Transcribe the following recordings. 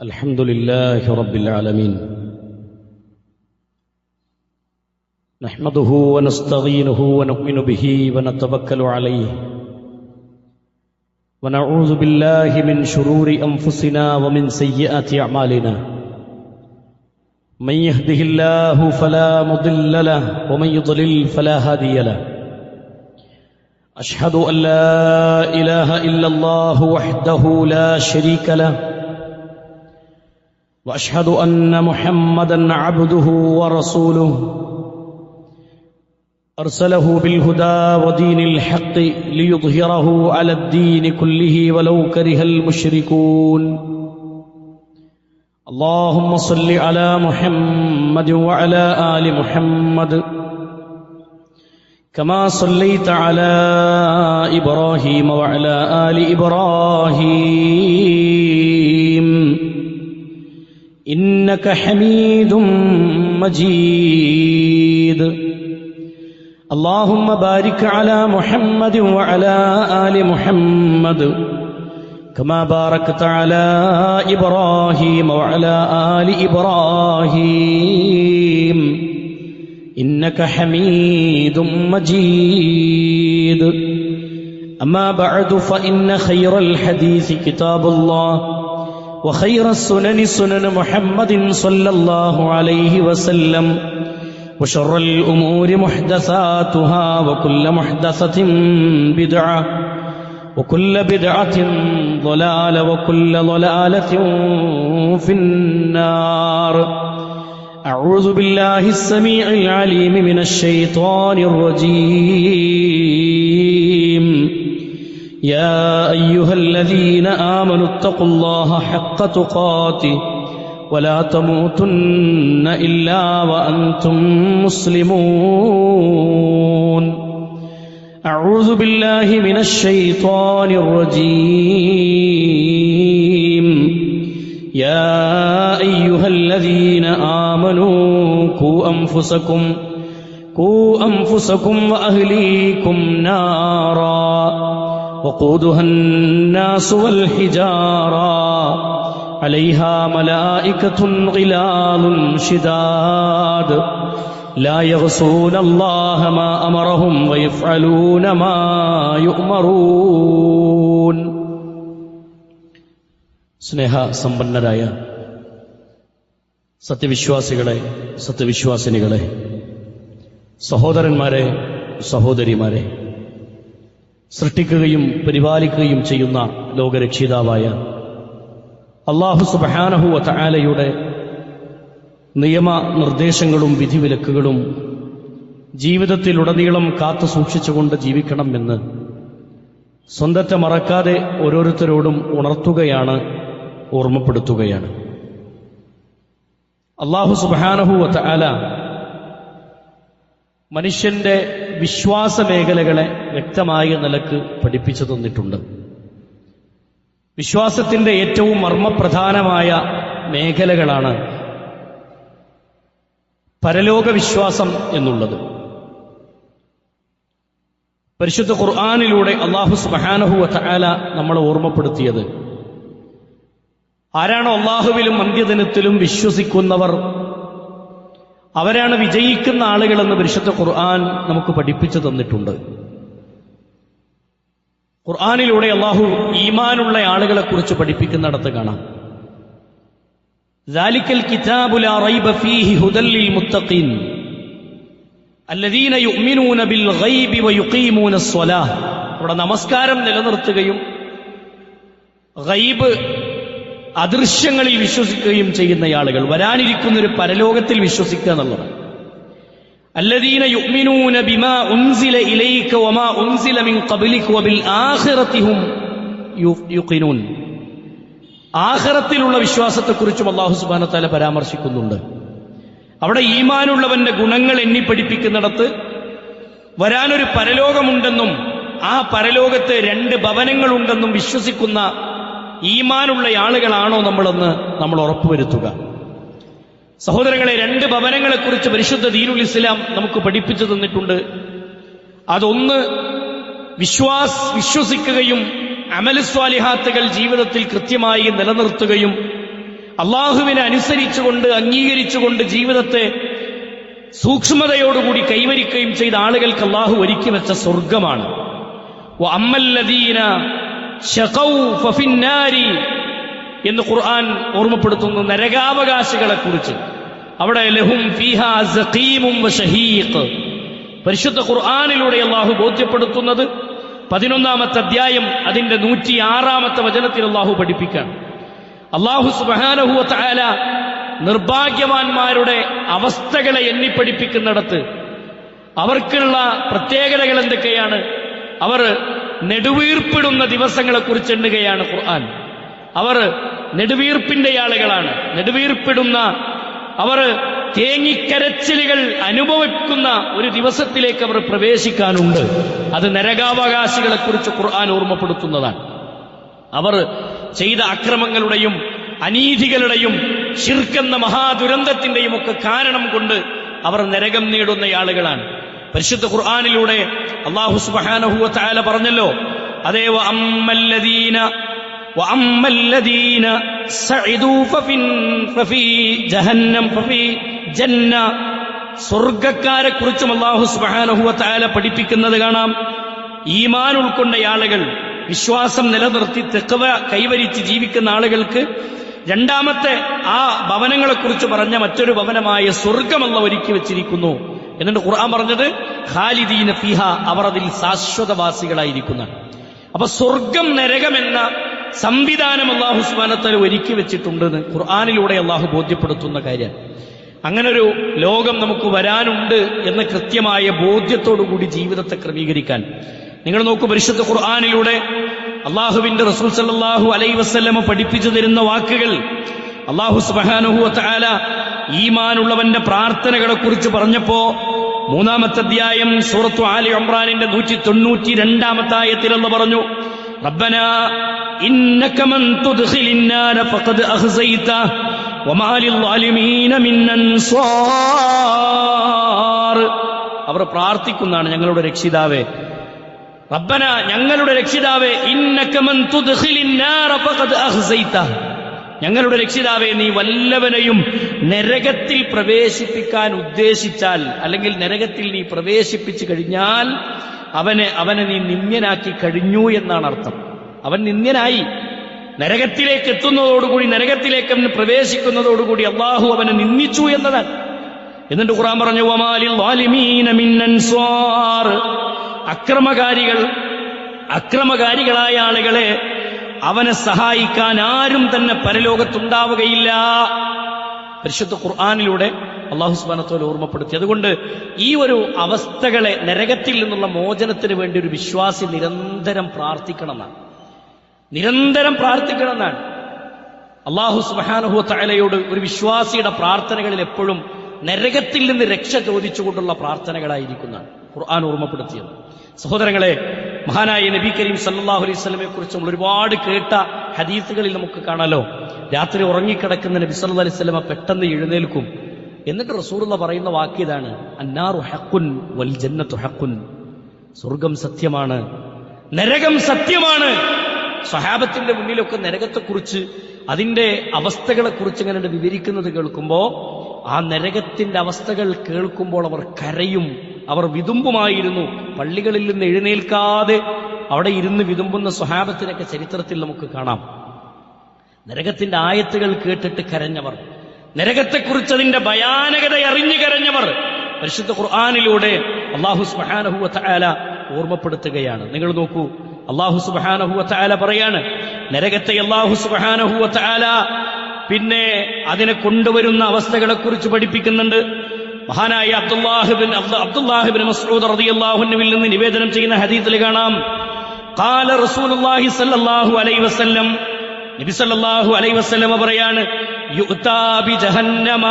الحمد لله رب العالمين نحمده ونستعينه ونؤمن به ونتوكل عليه ونعوذ بالله من شرور أنفسنا ومن سيئات أعمالنا من يهده الله فلا مضل له ومن يضلل فلا هادي له أشهد أن لا إله إلا الله وحده لا شريك له وأشهد أن محمدًا عبده ورسوله أرسله بالهدى ودين الحق ليظهره على الدين كله ولو كره المشركون اللهم صل على محمد وعلى آل محمد كما صليت على إبراهيم وعلى آل إبراهيم إنك حميد مجيد اللهم بارك على محمد وعلى آل محمد كما باركت على إبراهيم وعلى آل إبراهيم إنك حميد مجيد أما بعد فإن خير الحديث كتاب الله وخير السنن سنن محمد صلى الله عليه وسلم وشر الأمور محدثاتها وكل محدثة بدعة وكل بدعة ضلالة وكل ضلالة في النار أعوذ بالله السميع العليم من الشيطان الرجيم يا أيها الذين آمنوا اتقوا الله حق تقاته ولا تموتن إلا وأنتم مسلمون أعوذ بالله من الشيطان الرجيم يا أيها الذين آمنوا قوا أنفسكم وأهليكم نارا وقودها الناس والحجارة عليها ملائكة غلاظ شداد لا يعصون الله ما أمرهم ويفعلون ما يؤمرون സ്നേഹ സമ്പന്നരായ സത്യവിശ്വാസികളെ, സത്യവിശ്വാസിനികളെ, സഹോദരന്മാരെ, സഹോദരിമാരെ, സൃഷ്ടിക്കുകയും പരിപാലിക്കുകയും ചെയ്യുന്ന ലോകരക്ഷിതാവായ അല്ലാഹു സുബ്ഹാനഹു വ തആലയുടെ നിയമ നിർദ്ദേശങ്ങളും വിധിവിലക്കുകളും ജീവിതത്തിലുടനീളം കാത്തു സൂക്ഷിച്ചുകൊണ്ട് ജീവിക്കണമെന്ന് സ്വന്തത്തെ മറക്കാതെ ഓരോരുത്തരോടും ഉണർത്തുകയാണ്, ഓർമ്മപ്പെടുത്തുകയാണ്. അല്ലാഹു സുബ്ഹാനഹു വ തആല മനുഷ്യന്റെ വിശ്വാസ മേഖലകളെ വ്യക്തമായ നിലക്ക് പഠിപ്പിച്ചു തന്നിട്ടുണ്ട്. വിശ്വാസത്തിന്റെ ഏറ്റവും മർമ്മപ്രധാനമായ മേഖലകളാണ് പരലോക വിശ്വാസം എന്നുള്ളത്. പരിശുദ്ധ ഖുർആനിലൂടെ അല്ലാഹു സുബ്ഹാനഹു വ തആല നമ്മളെ ഓർമ്മപ്പെടുത്തിയത്, ആരാണോ അല്ലാഹുവിലും അന്ത്യദിനത്തിലും വിശ്വസിക്കുന്നവർ അവരാണ് വിജയിക്കുന്ന ആളുകളെന്ന് പരിശുദ്ധ ഖുർആൻ നമുക്ക് പഠിപ്പിച്ചു തന്നിട്ടുണ്ട്. ഖുർആനിലൂടെ അല്ലാഹു ഈമാനുള്ള ആളുകളെ കുറിച്ച് പഠിപ്പിക്കുന്നിടത്ത് കാണാം, ദാലിക്കൽ കിതാബു ലാ റൈബ ഫീഹി ഹുദൽ ലിൽ മുത്തഖീൻ അല്ലദീന യുഅ്മിനൂന ബിൽ ഗൈബി വയുഖീമൂന സ്വലാഹ്. അവിടെ നമസ്കാരം നിലനിർത്തുകയും ഗൈബ് അദൃശ്യങ്ങളിൽ വിശ്വസിക്കുകയും ചെയ്യുന്ന ആളുകൾ, വരാനിരിക്കുന്ന ഒരു പരലോകത്തിൽ വിശ്വസിക്കുക എന്നുള്ളത്. الذين يؤمنون بما أنزل إليك وما أنزل من قبلك وبالآخرة هم يوقنون. ആഖിറത്തിലുള്ള വിശ്വാസത്തെക്കുറിച്ചും അല്ലാഹു സുബ്ഹാനഹു വ തആല പരാമർശിക്കുന്നുണ്ട്. അവിടെ ഈമാനുള്ളവന്റെ ഗുണങ്ങൾ എണ്ണി പഠിപ്പിക്കുന്നിടത്ത് വരാനൊരു പരലോകമുണ്ടെന്നും ആ പരലോകത്ത് 2 ഭവനങ്ങളുണ്ടെന്നും വിശ്വസിക്കുന്ന ഈമാനുള്ള ആളുകളാണോ നമ്മളെന്ന് നമ്മൾ ഉറപ്പുവരുത്തുക. സഹോദരങ്ങളെ, 2 ഭവനങ്ങളെക്കുറിച്ച് പരിശുദ്ധ ദീനുൽ ഇസ്ലാം നമുക്ക് പഠിപ്പിച്ചു തന്നിട്ടുണ്ട്. അതൊന്ന് വിശ്വസിക്കുകയും അമൽ സ്വാലിഹാത്തുകൾ ജീവിതത്തിൽ കൃത്യമായി നിലനിർത്തുകയും അള്ളാഹുവിനെ അനുസരിച്ചുകൊണ്ട് അംഗീകരിച്ചുകൊണ്ട് ജീവിതത്തെ സൂക്ഷ്മതയോടുകൂടി കൈവരിക്കുകയും ചെയ്ത ആളുകൾക്ക് അള്ളാഹു ഒരുക്കി വെച്ച സ്വർഗമാണ്. വഅമ്മല്ലദീന ശഖൗ ഫഫിന്നാരി എന്ന് ഖുർആൻ ഓർമ്മപ്പെടുത്തുന്നു നരകാവകാശികളെ കുറിച്ച്. അവിടെ ലഹും ഫീഹാ സഖീമും വശഹീഖ്. പരിശുദ്ധ ഖുർആനിലൂടെ അള്ളാഹു ബോധ്യപ്പെടുത്തുന്നത് 11-ാമത്തെ അധ്യായം അതിന്റെ 106-ാമത്തെ വചനത്തിൽ അള്ളാഹു പഠിപ്പിക്കുകയാണ്. അള്ളാഹു സുബ്ഹാനഹു വ തആല നിർഭാഗ്യവാന്മാരുടെ അവസ്ഥകളെ എണ്ണിപ്പഠിപ്പിക്കുന്നിടത്ത് അവർക്കുള്ള പ്രത്യേകതകൾ എന്തൊക്കെയാണ്? അവർ നെടുവീർപ്പിടുന്ന ദിവസങ്ങളെക്കുറിച്ച് എണ്ണുകയാണ് ഖുർആൻ. അവർ നെടുവീർപ്പിന്റെ ആളുകളാണ്. നെടുവീർപ്പിടുന്ന, അവർ തേങ്ങിക്കരച്ചിലുകൾ അനുഭവിക്കുന്ന ഒരു ദിവസത്തിലേക്ക് അവർ പ്രവേശിക്കാനുണ്ട്. അത് നരകാവകാശികളെക്കുറിച്ച് ഖുർആൻ ഓർമ്മപ്പെടുത്തുന്നതാണ്. അവർ ചെയ്ത അക്രമങ്ങളുടെയും അനീതികളുടെയും ശിർക്കെന്ന മഹാദുരന്തത്തിന്റെയും ഒക്കെ കാരണം കൊണ്ട് അവർ നരകം നേടുന്ന ആളുകളാണ്. പരിശുദ്ധ ഖുർആനിലൂടെ അല്ലാഹു സുബ്ഹാനഹു വ തആല പറഞ്ഞല്ലോ, അതേ വഅമ്മല്ലദീന സഇദൂ ഫഫീ ജഹന്നം ഫഫീ ജന്ന. സ്വർഗ്ഗക്കാരെ കുറിച്ചും അല്ലാഹു സുബ്ഹാനഹു വ തആല പഠിപ്പിക്കുന്നത് കാണാം. ഈമാൻ ഉൾക്കൊണ്ട ആളുകൾ, വിശ്വാസം നിലനിർത്തി തഖ്വ കൈവരിച്ച് ജീവിക്കുന്ന ആളുകൾക്ക് രണ്ടാമത്തെ ആ ഭവനങ്ങളെക്കുറിച്ച് പറഞ്ഞ മറ്റൊരു ഭവനമായ സ്വർഗ്ഗം അല്ലാഹു ഒരുക്കി വെച്ചിരിക്കുന്നു. എന്നിട്ട് ഖുർആൻ പറഞ്ഞത് ഖാലിദീന ഫീഹ, അവർ അതിൽ ശാശ്വതവാസികളായിരിക്കുന്ന. അപ്പൊ സ്വർഗം നരകം എന്ന സംവിധാനം അല്ലാഹു സുബ്ഹാനഹു വ തആല ഒരുക്കി വെച്ചിട്ടുണ്ടെന്ന് ഖുർആനിലൂടെ അല്ലാഹു ബോധ്യപ്പെടുത്തുന്ന കാര്യം. അങ്ങനൊരു ലോകം നമുക്ക് വരാനുണ്ട് എന്ന കൃത്യമായ ബോധ്യത്തോടുകൂടി ജീവിതത്തെ ക്രമീകരിക്കാൻ നിങ്ങൾ നോക്കൂ. പരിശുദ്ധ ഖുർആനിലൂടെ അല്ലാഹുവിന്റെ റസൂൽ സല്ലല്ലാഹു അലൈഹി വസല്ലമ പഠിപ്പിച്ചു തരുന്ന വാക്കുകൾ. അല്ലാഹു സുബ്ഹാനഹു വ തആല ഈമാനുള്ളവന്റെ പ്രാർത്ഥനകളെ കുറിച്ച് പറഞ്ഞപ്പോ 3-ാമത്തെ അധ്യായം സൂറത്തു ആലി ഇംറാനിന്റെ 192-ാമത്തെ ആയത്തിൽ അല്ലാഹു പറഞ്ഞു, റബ്ബനാ ഇന്നക മൻ തുദ്ഖിലിന്നാര ഫഖദ് അഖ്സൈത വമാ ലിൽസാലിമീന മിൻ അൻസാർ. അവർ പ്രാർത്ഥിക്കുന്നതാണ്, ഞങ്ങളുടെ രക്ഷിതാവേ, റബ്ബന ഞങ്ങളുടെ രക്ഷിതാവേ, ഇന്നക മൻ തുദ്ഖിലിന്നാര ഫഖദ് അഖ്സൈത, ഞങ്ങളുടെ രക്ഷിതാവേ, നീ വല്ലവനെയും നരകത്തിൽ പ്രവേശിപ്പിക്കാൻ ഉദ്ദേശിച്ചാൽ, അല്ലെങ്കിൽ നരകത്തിൽ നീ പ്രവേശിപ്പിച്ചു കഴിഞ്ഞാൽ അവനെ നീ നിന്ദ്യനാക്കി കഴിഞ്ഞു എന്നാണ് അർത്ഥം. അവൻ നിന്ദ്യനായി. നരകത്തിലേക്ക് എത്തുന്നതോടുകൂടി, നരകത്തിലേക്ക് അവൻ പ്രവേശിക്കുന്നതോടുകൂടി അള്ളാഹു അവനെ നിന്ദിച്ചു എന്നതാണ്. എന്നിട്ട് ഖുർആൻ പറഞ്ഞു, വമാ ലിൽസാലിമീന മിൻ അൻസാർ. അക്രമകാരികളായ ആളുകളെ അവനെ സഹായിക്കാൻ ആരും തന്നെ പരലോകത്തുണ്ടാവുകയില്ല. പരിശുദ്ധ ഖുർആനിലൂടെ അല്ലാഹു സുബ്ഹാനഹു വ തആല ഓർമ്മപ്പെടുത്തി. അതുകൊണ്ട് ഈ ഒരു അവസ്ഥകളെ, നരകത്തിൽ നിന്നുള്ള മോചനത്തിന് വേണ്ടി ഒരു വിശ്വാസി നിരന്തരം പ്രാർത്ഥിക്കണമെന്നാണ്. അല്ലാഹു സുബ്ഹാനഹു വ തആലയോട് ഒരു വിശ്വാസിയുടെ പ്രാർത്ഥനകളിൽ എപ്പോഴും നരകത്തിൽ നിന്ന് രക്ഷ ചോദിച്ചുകൊണ്ടുള്ള പ്രാർത്ഥനകളായിരിക്കുന്നതാണ് ഖുർആൻ ഓർമ്മപ്പെടുത്തിയത്. സഹോദരങ്ങളെ, മഹാനായ നബി കരീം സല്ലല്ലാഹു അലൈഹി വസല്ലമയെ കുറിച്ച് നമ്മൾ ഒരുപാട് കേട്ട ഹദീസുകളിൽ നമുക്ക് കാണാലോ. രാത്രി ഉറങ്ങിക്കിടക്കുന്ന നബി സല്ലല്ലാഹു അലൈഹി വസല്ലമ പെട്ടെന്ന് എഴുന്നേൽക്കും. എന്നിട്ട് റസൂലുള്ള പറയുന്ന വാക്ക് ഇതാണ്, അന്നാറു ഹഖ്ഖുൻ വൽ ജന്നത്തു ഹഖ്ഖുൻ. സ്വർഗം സത്യമാണ്, നരകം സത്യമാണ്. സ്വഹാബത്തിന്റെ മുന്നിലൊക്കെ നരകത്തെക്കുറിച്ച്, അതിന്റെ അവസ്ഥകളെക്കുറിച്ച് ഇങ്ങനെ വിവരിക്കുന്നത് കേൾക്കുമ്പോൾ, ആ നരകത്തിന്റെ അവസ്ഥകൾ കേൾക്കുമ്പോൾ അവർ കരയും, അവർ വിതുമ്പുമായിരുന്നു. പള്ളികളിൽ നിന്ന് എഴുന്നേൽക്കാതെ അവിടെ ഇരുന്ന് വിതുമ്പുന്ന സ്വഹാബത്തിനൊക്കെ ചരിത്രത്തിൽ നമുക്ക് കാണാം. നരകത്തിന്റെ ആയത്തുകൾ കേട്ടിട്ട് കരഞ്ഞവർ, നരകത്തെക്കുറിച്ച് അതിന്റെ ഭയാനകത അറിഞ്ഞു കരഞ്ഞവർ പരിശുദ്ധ ഖുർആനിലൂടെ അല്ലാഹു സുബ്ഹാനഹു വ തആല ഓർമ്മപ്പെടുത്തുകയാണ്. നിങ്ങൾ നോക്കൂ, അല്ലാഹു സുബ്ഹാനഹു വ തആല പറയാണ്, നരകത്തെ അല്ലാഹു സുബ്ഹാനഹു വ തആല പിന്നെ അതിനെ കൊണ്ടുവരുന്ന അവസ്ഥകളെക്കുറിച്ച് പഠിപ്പിക്കുന്നുണ്ട്. മഹാനായ അബ്ദുല്ലാഹിബ്നു മസ്ഊദ് റളിയല്ലാഹു അൻഹുവിൽ നിന്ന് നിവേദനം ചെയ്യുന്ന ഹദീസിൽ കാണാം, ഖാല റസൂലുള്ളാഹി സ്വല്ലല്ലാഹു അലൈഹി വസല്ലം, നബി സല്ലല്ലാഹു അലൈഹി വസല്ലം പറയാണ്, യുഅ്താ ബി ജഹന്നമ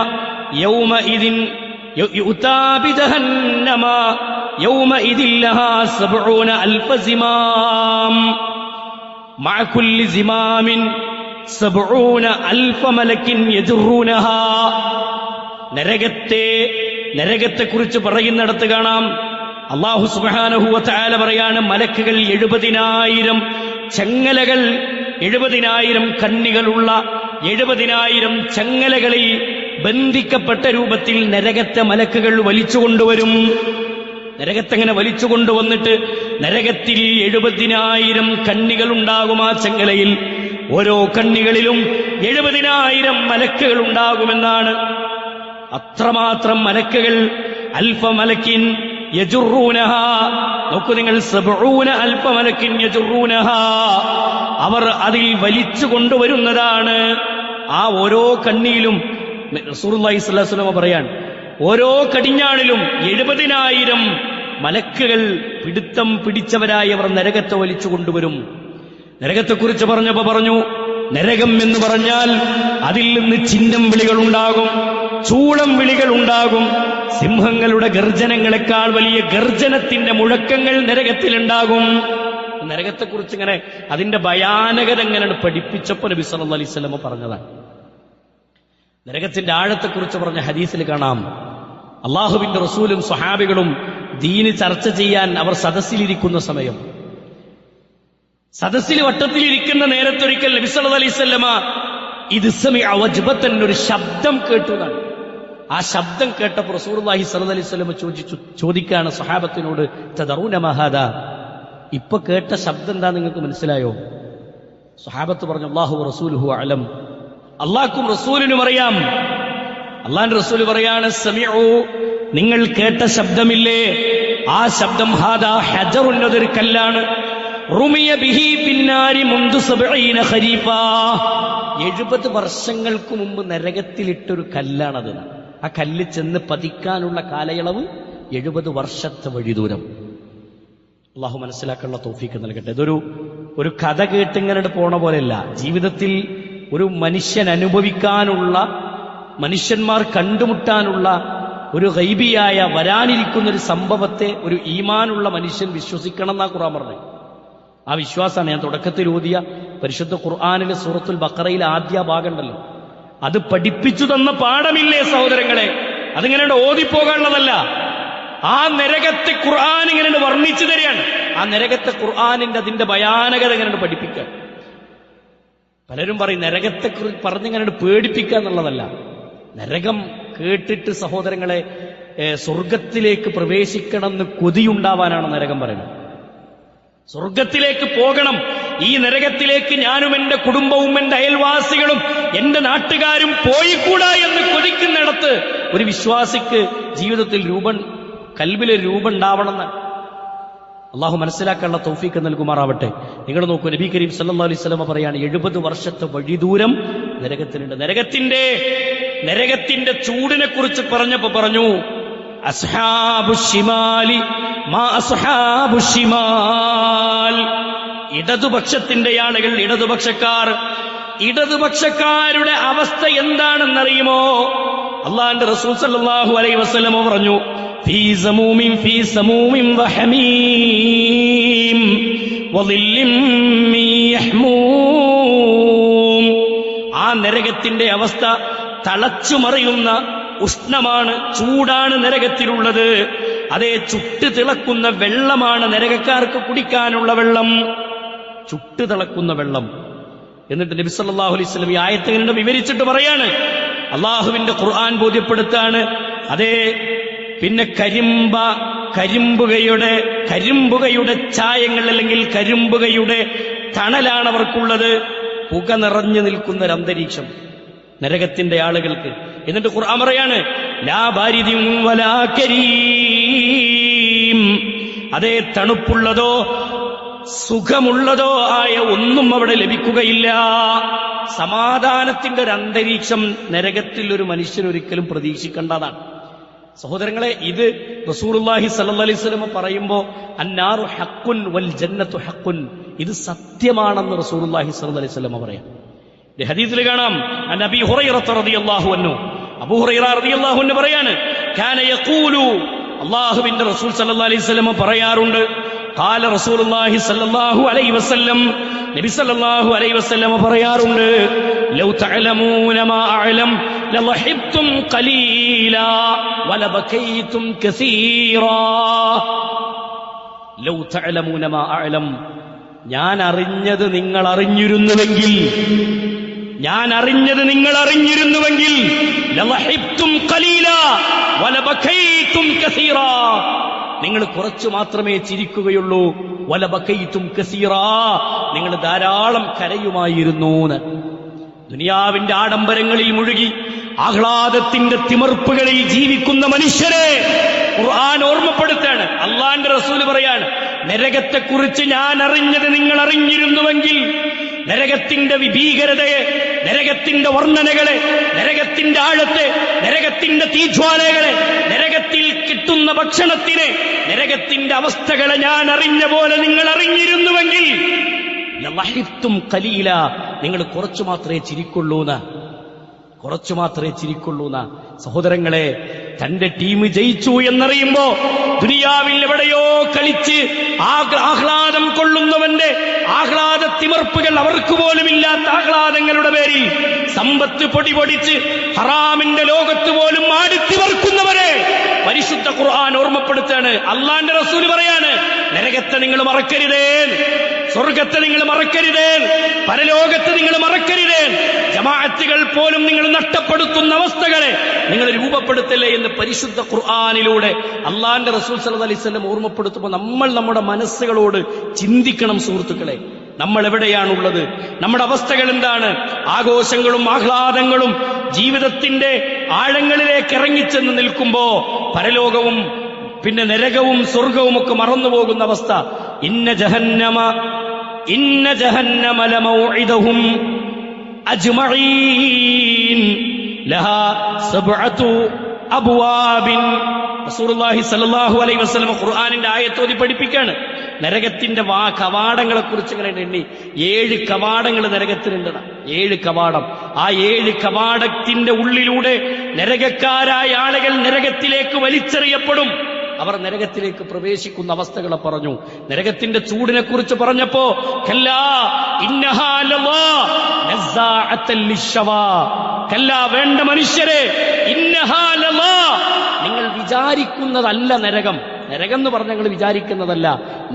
യൗമഇദിൻ ലഹാ 70000 സിമാം മഅ കുല്ലി സിമാമിൻ 70000 മലക്കിൻ യജറൂനഹാ. നരകത്തെക്കുറിച്ച് പറയുന്നിടത്ത് കാണാം, അല്ലാഹു സുബ്ഹാനഹു വ തആല പറയാണ്, മലക്കുകൾ 70000 ചെങ്ങലകൾ, 70000 കണ്ണികളുള്ള 70,000 ചങ്ങലകളിൽ ബന്ധിക്കപ്പെട്ട രൂപത്തിൽ നരകത്തെ മലക്കുകൾ വലിച്ചുകൊണ്ടുവരും. നരകത്തെങ്ങനെ വലിച്ചുകൊണ്ടുവന്നിട്ട് നരകത്തിൽ 70,000 കണ്ണികൾ ഉണ്ടാകും. ആ ചങ്ങലയിൽ ഓരോ കണ്ണികളിലും 70,000 മലക്കുകൾ ഉണ്ടാകുമെന്നാണ്. അത്രമാത്രം മലക്കുകൾ. അൽഫ മലക്കിൻ യജുറൂനഹ. നോക്കൂ നിങ്ങൾ, 70 അൽഫ മലക്കിൻ യജുറൂനഹ. അവർ അതിൽ വലിച്ചു കൊണ്ടുവരുന്നതാണ്. ആ ഓരോ കണ്ണിയിലും റസൂലുള്ളാഹി സ്വല്ലല്ലാഹു അലൈഹി വസല്ലം പറയാൻ, ഓരോ കടിഞ്ഞാണിലും 70,000 മലക്കുകൾ പിടുത്തം പിടിച്ചവരായി അവർ നരകത്തെ വലിച്ചു കൊണ്ടുവരും. നരകത്തെക്കുറിച്ച് പറഞ്ഞപ്പോ പറഞ്ഞു, നരകം എന്ന് പറഞ്ഞാൽ അതിൽ നിന്ന് ചിഹ്നം വിളികളുണ്ടാകും, ചൂളം വിളികളുണ്ടാകും. സിംഹങ്ങളുടെ ഗർജനങ്ങളെക്കാൾ വലിയ ഗർജനത്തിന്റെ മുഴക്കങ്ങൾ നരകത്തിലുണ്ടാകും. നരകത്തെക്കുറിച്ച് ഇങ്ങനെ അതിന്റെ ഭയാനകത എങ്ങനെയാണ് പഠിപ്പിച്ചപ്പോ നബി സല്ലല്ലാഹു അലൈഹി വസല്ലം പറഞ്ഞതാണ്. നരകത്തിന്റെ ആഴത്തെക്കുറിച്ച് പറഞ്ഞ ഹദീസിൽ കാണാം, അള്ളാഹുവിന്റെ റസൂലും സ്വഹാബികളും ദീന് ചർച്ച ചെയ്യാൻ അവർ സദസ്സിലിരിക്കുന്ന സമയം, സദസ്സിൽ വട്ടത്തിലിരിക്കുന്ന നേരത്തൊരിക്കൽ നബി സല്ലല്ലാഹു അലൈഹി വസല്ലമ ഇത് സമിഅ വജ്ബതൻ, ഒരു ശബ്ദം കേട്ടു എന്നാണ്. ആ ശബ്ദം കേട്ടപ്പോൾ റസൂലുള്ളാഹി സ്വല്ലല്ലാഹു അലൈഹി വസല്ലമ ചോദിക്കാണ് സ്വഹാബത്തിനോട്, തദറൂന മാ ഹാദാ, ഇപ്പൊ കേട്ട ശബ്ദം എന്താ നിങ്ങൾക്ക് മനസ്സിലായോ? സ്വഹാബത്ത് പറഞ്ഞു, അല്ലാഹു റസൂലുഹു അഅലം, അല്ലാഹുവും റസൂലിനും അറിയാം. അല്ലാഹുവിന്റെ റസൂൽ പറയാണ്, സമിഉ, നിങ്ങൾ കേട്ട ശബ്ദമില്ലേ, ആ ശബ്ദം ഹാദാ ഹജറുൻ, അതൊരു കല്ലാണ്. റുമിയ ബിഹി ബിന്നാരി മുൻദു 70 ഖരീഫാ, 70 വർഷങ്ങൾക്ക് മുമ്പ് നരകത്തിലിട്ടൊരു കല്ലാണത്. ആ കല്ല് ചെന്ന് പതിക്കാനുള്ള കാലയളവ് 70 വർഷത്തെ വഴിദൂരം. അള്ളാഹു മനസ്സിലാക്കാനുള്ള തൗഫീക്ക് നൽകട്ടെ. ഒരു കഥ കേട്ടിങ്ങനെ പോണ പോലെയല്ല. ജീവിതത്തിൽ ഒരു മനുഷ്യൻ അനുഭവിക്കാനുള്ള, മനുഷ്യന്മാർ കണ്ടുമുട്ടാനുള്ള ഒരു ഗൈബിയായ വരാനിരിക്കുന്ന ഒരു സംഭവത്തെ ഒരു ഈമാനുള്ള മനുഷ്യൻ വിശ്വസിക്കണം എന്നാ ഖുർആൻ പറഞ്ഞത്. ആ വിശ്വാസമാണ് ഞാൻ തുടക്കത്തിൽ ഓതിയ പരിശുദ്ധ ഖുർആനിലെ സൂറത്തുൽ ബഖറയിലെ ആദ്യ ഭാഗമുണ്ടല്ലോ, അത് പഠിപ്പിച്ചു തന്ന പാഠമില്ലേ സഹോദരങ്ങളെ? അതിങ്ങനെ ഓതിപ്പോകാനുള്ളതല്ല. ആ നരകത്തെ ഖുർആൻ ഇങ്ങനെ വർണ്ണിച്ചു തരികയാണ്. ആ നരകത്തെ ഖുർആനിന്റെ അതിന്റെ ഭയാനകത ഇങ്ങനെ പഠിപ്പിക്കാൻ. പലരും പറയും നരകത്തെ പറഞ്ഞിങ്ങനെ പേടിപ്പിക്കുക എന്നുള്ളതല്ല. നരകം കേട്ടിട്ട് സഹോദരങ്ങളെ സ്വർഗത്തിലേക്ക് പ്രവേശിക്കണം എന്ന് കൊതിയുണ്ടാവാനാണ് നരകം പറയുന്നത്. സ്വർഗത്തിലേക്ക് പോകണം, ഈ നരകത്തിലേക്ക് ഞാനും എന്റെ കുടുംബവും എന്റെ അയൽവാസികളും എന്റെ നാട്ടുകാരും പോയിക്കൂടാ എന്ന് കൊതിക്കുന്നിടത്ത് ഒരു വിശ്വാസിക്ക് ജീവിതത്തിൽ കൽബിലെ രൂപം ഉണ്ടാവണമെന്ന് അള്ളാഹു മനസ്സിലാക്കാനുള്ള തൗഫീക്ക് നൽകുമാറാവട്ടെ. നിങ്ങൾ നോക്കൂ, നബി കരീം സല്ലല്ലാഹു അലൈഹി വസല്ലം പറയാണ്, 70 വർഷത്തെ വഴിദൂരം നരകത്തിനുണ്ട്. നരകത്തിന്റെ ചൂടിനെ കുറിച്ച് പറഞ്ഞപ്പോ പറഞ്ഞു, അസ്ഹാബുശ്ശിമാലി മാ അസ്ഹാബുശ്ശിമാൽ, ഇടതുപക്ഷത്തിന്റെ ആളുകൾ, ഇടതുപക്ഷക്കാരുടെ അവസ്ഥ എന്താണെന്നറിയുമോ? അള്ളാഹുവിന്റെ റസൂൽ സല്ലല്ലാഹു അലൈഹി വസല്ലം പറഞ്ഞു, ഫീ സമൂമിൻ വഹമീം വളില്ലിൻ മിൻ യഹ്മൂം. ആ നരകത്തിന്റെ അവസ്ഥ തളച്ചുമറിയുന്ന ഉഷ്ണമാണ്, ചൂടാണ് നരകത്തിലുള്ളത്. അതേ, ചുട്ടു തിളക്കുന്ന വെള്ളമാണ് നരകക്കാർക്ക് കുടിക്കാനുള്ള വെള്ളം, ചുട്ടു തിളക്കുന്ന വെള്ളം. എന്നിട്ട് നബി സല്ലല്ലാഹു അലൈഹി വസല്ലം ഈ ആയത്ത് ഇങ്ങനെ വിവരിച്ചിട്ട് പറയാണ്, അള്ളാഹുവിന്റെ ഖുർആൻ ബോധ്യപ്പെടുത്താണ്. അതേ, പിന്നെ കരിമ്പുകയുടെ ചായങ്ങൾ അല്ലെങ്കിൽ കരിമ്പുകയുടെ തണലാണ് അവർക്കുള്ളത്. പുക നിറഞ്ഞു നിൽക്കുന്ന അന്തരീക്ഷം നരകത്തിന്റെ ആളുകൾക്ക്. എന്നിട്ട് ഖുർആൻ പറയാണ്, ലാ ബാരിദിൻ വലാ കരീം, അതേ, തണുപ്പുള്ളതോ സുഖമുള്ളതോ ആയ ഒന്നും അവിടെ ലഭിക്കുകയില്ല. സമാധാനത്തിന്റെ ഒരു അന്തരീക്ഷം നരകത്തിൽ ഒരു മനുഷ്യൻ ഒരിക്കലും പ്രതീക്ഷിക്കേണ്ടതാണ്. സഹോദരങ്ങളെ, ഇത് റസൂലുള്ളാഹി സ്വല്ലല്ലാഹു അലൈഹി വസല്ലം പറയുമ്പോൾ അന്നാറു ഹഖ്ഖുൻ വൽ ജന്നത്തു ഹഖ്ഖുൻ, ഇത് സത്യമാണെന്ന് റസൂലുള്ളാഹി സ്വല്ലല്ലാഹു അലൈഹി വസല്ലം പറയാം. ഈ ഹദീസിൽ കാണാം, അബീ ഹുറൈറ റളിയല്ലാഹു അൻഹു, അബൂ ഹുറൈറ റളിയല്ലാഹു അൻഹു പറയാണ്, കാന യഖൂലു, അല്ലാഹുവിന്റെ റസൂൽ സ്വല്ലല്ലാഹു അലൈഹി വസല്ലം പറയാറുണ്ട്, ഖാല റസൂലുള്ളാഹി സ്വല്ലല്ലാഹു അലൈഹി വസല്ലം, നബി സല്ലല്ലാഹു അലൈഹി വസല്ലം പറയാറുണ്ട്, ലൗ തഅലമൂന മാ അഅലം ലളഹിബ്തും ഖലീലാ വലബകൈതും കസീറാ. ലൗ തഅലമൂന മാ അഅലം, ഞാൻ അറിഞ്ഞത് നിങ്ങൾ അറിഞ്ഞിരുന്നുവെങ്കിൽ, ഞാൻ അറിഞ്ഞത് നിങ്ങൾ അറിഞ്ഞിരുന്നുവെങ്കിൽ ലളഹിബ്തും ഖലീലാ വലബകൈതും കസീറാ, നിങ്ങൾ കുറച്ചു മാത്രമേ ചിരിക്കുകയുള്ളൂ. വലബകൈതും കസീറാ, നിങ്ങൾ ധാരാളം കരയുമായിരുന്നു. ദുനിയാവിന്റെ ആഡംബരങ്ങളിൽ മുഴുകി ആഹ്ലാദത്തിന്റെ തിമർപ്പുകളിൽ ജീവിക്കുന്ന മനുഷ്യരെ ഖുർആൻ ഓർമ്മപ്പെടുത്താണ്. അള്ളാന്റെ റസൂല് പറയാണ്, നരകത്തെക്കുറിച്ച് ഞാൻ അറിഞ്ഞത് നിങ്ങൾ അറിഞ്ഞിരുന്നുവെങ്കിൽ, നരകത്തിന്റെ വിഭീകരതയെ, നരകത്തിന്റെ വർണ്ണനകളെ, നരകത്തിന്റെ ആഴത്തെ, നരകത്തിന്റെ തീജ്വാലകളെ, നരകത്തിൽ കിട്ടുന്ന ഭക്ഷണത്തിനെ, നരകത്തിന്റെ അവസ്ഥകളെ ഞാൻ അറിഞ്ഞ പോലെ നിങ്ങൾ അറിഞ്ഞിരുന്നുവെങ്കിൽ ലളഹിബ്തും ഖലീല, നിങ്ങൾ കുറച്ചു മാത്രമേ ചിരിക്കുള്ളൂന്ന്, കുറച്ചു മാത്രമേ ചിരിക്കുള്ളൂന്ന. സഹോദരങ്ങളെ, തന്റെ ടീം ജയിച്ചു എന്നറിയുമ്പോ ദുനിയാവിൽ എവിടെയോ കളിച്ച് ആഹ്ലാദം കൊള്ളുന്നവന്റെ ആഹ്ലാദ തിമർപ്പുകൾ, അവർക്ക് പോലും ഇല്ലാത്ത ആഹ്ലാദങ്ങളുടെ പേരിൽ സമ്പത്ത് പൊടിപൊടിച്ച് ഹറാമിന്റെ ലോകത്ത് പോലും ആടിത്തിമർക്കുന്നവരെ പരിശുദ്ധ ഖുർആൻ ഓർമ്മപ്പെടുത്താണ്. അള്ളാന്റെ റസൂല് പറയാണ്, നരകത്തെ നിങ്ങൾ മറക്കരുതേ, സ്വർഗത്തെ നിങ്ങൾ മറക്കരുതേ, പരലോകത്തെ നിങ്ങൾ മറക്കരുതേ, ജമാഅത്തുകൾ പോലും നിങ്ങൾ നഷ്ടപ്പെടുത്തുന്ന അവസ്ഥകളെ നിങ്ങൾ രൂപപ്പെടുത്തല്ലേ എന്ന് പരിശുദ്ധ ഖുർആനിലൂടെ അള്ളാന്റെ റസൂൽ സല്ലല്ലാഹു അലൈഹി വസല്ലം ഓർമ്മപ്പെടുത്തുമ്പോൾ നമ്മൾ നമ്മുടെ മനസ്സുകളോട് ചിന്തിക്കണം. സുഹൃത്തുക്കളെ, നമ്മൾ എവിടെയാണുള്ളത്? നമ്മുടെ അവസ്ഥകൾ എന്താണ്? ആഘോഷങ്ങളും ആഹ്ലാദങ്ങളും ജീവിതത്തിന്റെ ആഴങ്ങളിലേക്ക് ഇറങ്ങിച്ചെന്ന് നിൽക്കുമ്പോ പരലോകവും പിന്നെ നരകവും സ്വർഗവും ഒക്കെ മറന്നുപോകുന്ന അവസ്ഥ. ഇന്ന ജഹന്നമ ലമൗഇദുഹും അജ്മഈൻ ലഹാ സബ്അതു അബ്വാബിൻ. റസൂലുള്ളാഹി സ്വല്ലല്ലാഹു അലൈഹി വസല്ലം ഖുർആനിന്റെ ആയത്തോതി പഠിപ്പിക്കാണ്. നരകത്തിന്റെ കവാടങ്ങളെ കുറിച്ച് ഇങ്ങനെ എണ്ണി 7 കവാടങ്ങൾ നരകത്തിനുണ്ട്. 7 കവാടം. ആ 7 കവാടത്തിന്റെ ഉള്ളിലൂടെ നരകക്കാരായ ആളുകൾ നരകത്തിലേക്ക് വലിച്ചെറിയപ്പെടും. അവർ നരകത്തിലേക്ക് പ്രവേശിക്കുന്ന അവസ്ഥകളെ പറഞ്ഞു. നരകത്തിന്റെ ചൂടിനെ കുറിച്ച് പറഞ്ഞപ്പോ കല്ലാ ഇന്നഹാ ലളാ നസ്സാഅത്തൽ ലിശ്ശവാ, കല്ലാ വേണ്ട മനുഷ്യരെ, ഇന്നഹാ ലളാ, നിങ്ങൾ വിചാരിക്കുന്നതല്ല നരകം. നരകം എന്ന് പറഞ്ഞ നിങ്ങൾ വിചാരിക്കുന്നതല്ല.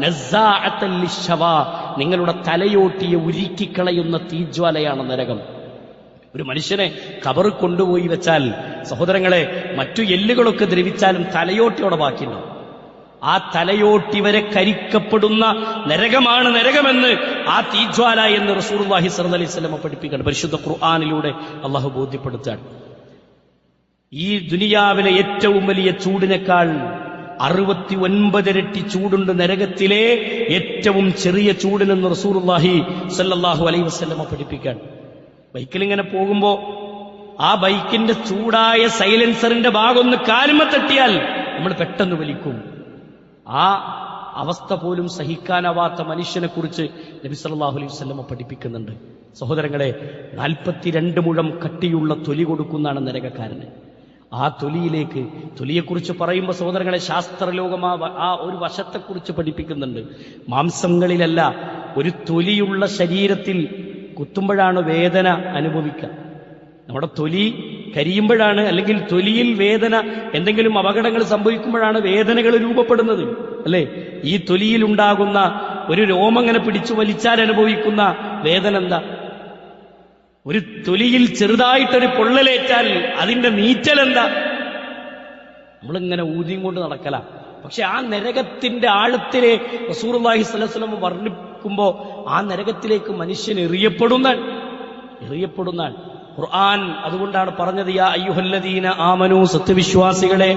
നസ്സാഅത്തൽ ലിശ്ശവാ, നിങ്ങളുടെ തലയോട്ടിയെ ഉരുക്കിക്കളയുന്ന തീജ്വാലയാണ് നരകം. ഒരു മനുഷ്യനെ ഖബർ കൊണ്ടുപോയി വെച്ചാൽ സഹോദരങ്ങളെ, മറ്റു എല്ലുകളൊക്കെ ദ്രവിച്ചാലും തലയോട്ടിയോടെ ബാക്കിയുണ്ടാവും. ആ തലയോട്ടി വരെ കരിക്കപ്പെടുന്ന നരകമാണ് നരകമെന്ന്, ആ തീജ്വാല എന്ന് റസൂലുള്ളാഹി സ്വല്ലല്ലാഹു അലൈഹി വസല്ലം പഠിപ്പിക്കുകയാണ്. പരിശുദ്ധ ഖുർആനിലൂടെ അള്ളാഹു ബോധ്യപ്പെടുത്തുകയാണ്. ഈ ദുനിയാവിലെ ഏറ്റവും വലിയ ചൂടിനേക്കാൾ 69 ഇരട്ടി ചൂടുണ്ട് നരകത്തിലെ ഏറ്റവും ചെറിയ ചൂടിനെന്ന് റസൂലുള്ളാഹി സ്വല്ലല്ലാഹു അലൈഹി വസല്ലം പഠിപ്പിക്കുകയാണ്. ബൈക്കിലിങ്ങനെ പോകുമ്പോ ആ ബൈക്കിന്റെ ചൂടായ സൈലൻസറിന്റെ ഭാഗം ഒന്ന് കാലുമ തട്ടിയാൽ നമ്മൾ പെട്ടെന്ന് വലിക്കും. ആ അവസ്ഥ പോലും സഹിക്കാനാവാത്ത മനുഷ്യനെ കുറിച്ച് നബി സല്ലല്ലാഹു അലൈഹി വസല്ലം പഠിപ്പിക്കുന്നുണ്ട്. സഹോദരങ്ങളെ, 42 മുഴം കട്ടിയുള്ള തൊലി കൊടുക്കുന്നതാണ് നരകക്കാരന്. ആ തൊലിയിലേക്ക്, തൊലിയെക്കുറിച്ച് പറയുമ്പോൾ സഹോദരങ്ങളെ, ശാസ്ത്രലോകം ആ ഒരു വശത്തെക്കുറിച്ച് പഠിപ്പിക്കുന്നുണ്ട്. മാംസങ്ങളിലല്ല, ഒരു തൊലിയുള്ള ശരീരത്തിൽ കുത്തുമ്പോഴാണ് വേദന അനുഭവിക്കുക. നമ്മുടെ തൊലി കരിയുമ്പോഴാണ്, അല്ലെങ്കിൽ തൊലിയിൽ വേദന, എന്തെങ്കിലും അപകടങ്ങൾ സംഭവിക്കുമ്പോഴാണ് വേദനകൾ രൂപപ്പെടുന്നത്, അല്ലേ? ഈ തൊലിയിൽ ഉണ്ടാകുന്ന ഒരു രോമങ്ങനെ പിടിച്ചു വലിച്ചാൽ അനുഭവിക്കുന്ന വേദന എന്താ? ഒരു തൊലിയിൽ ചെറുതായിട്ടൊരു പൊള്ളലേറ്റാൽ അതിന്റെ നീറ്റൽ എന്താ? നമ്മളിങ്ങനെ ഊതിയും കൊണ്ട് നടക്കല. പക്ഷെ ആ നരകത്തിന്റെ ആഴത്തിലെ റസൂലുള്ളാഹി സ്വല്ലല്ലാഹു അലൈഹി വസല്ലം വർണ്ണിക്കുമ്പോ ആ നരകത്തിലേക്ക് മനുഷ്യൻ എറിയപ്പെടുന്നാണ് ഖുർആൻ. അതുകൊണ്ടാണ് പറഞ്ഞത്, യാ അയ്യുഹല്ലദീന ആമനൂ, സത്യവിശ്വാസികളെ,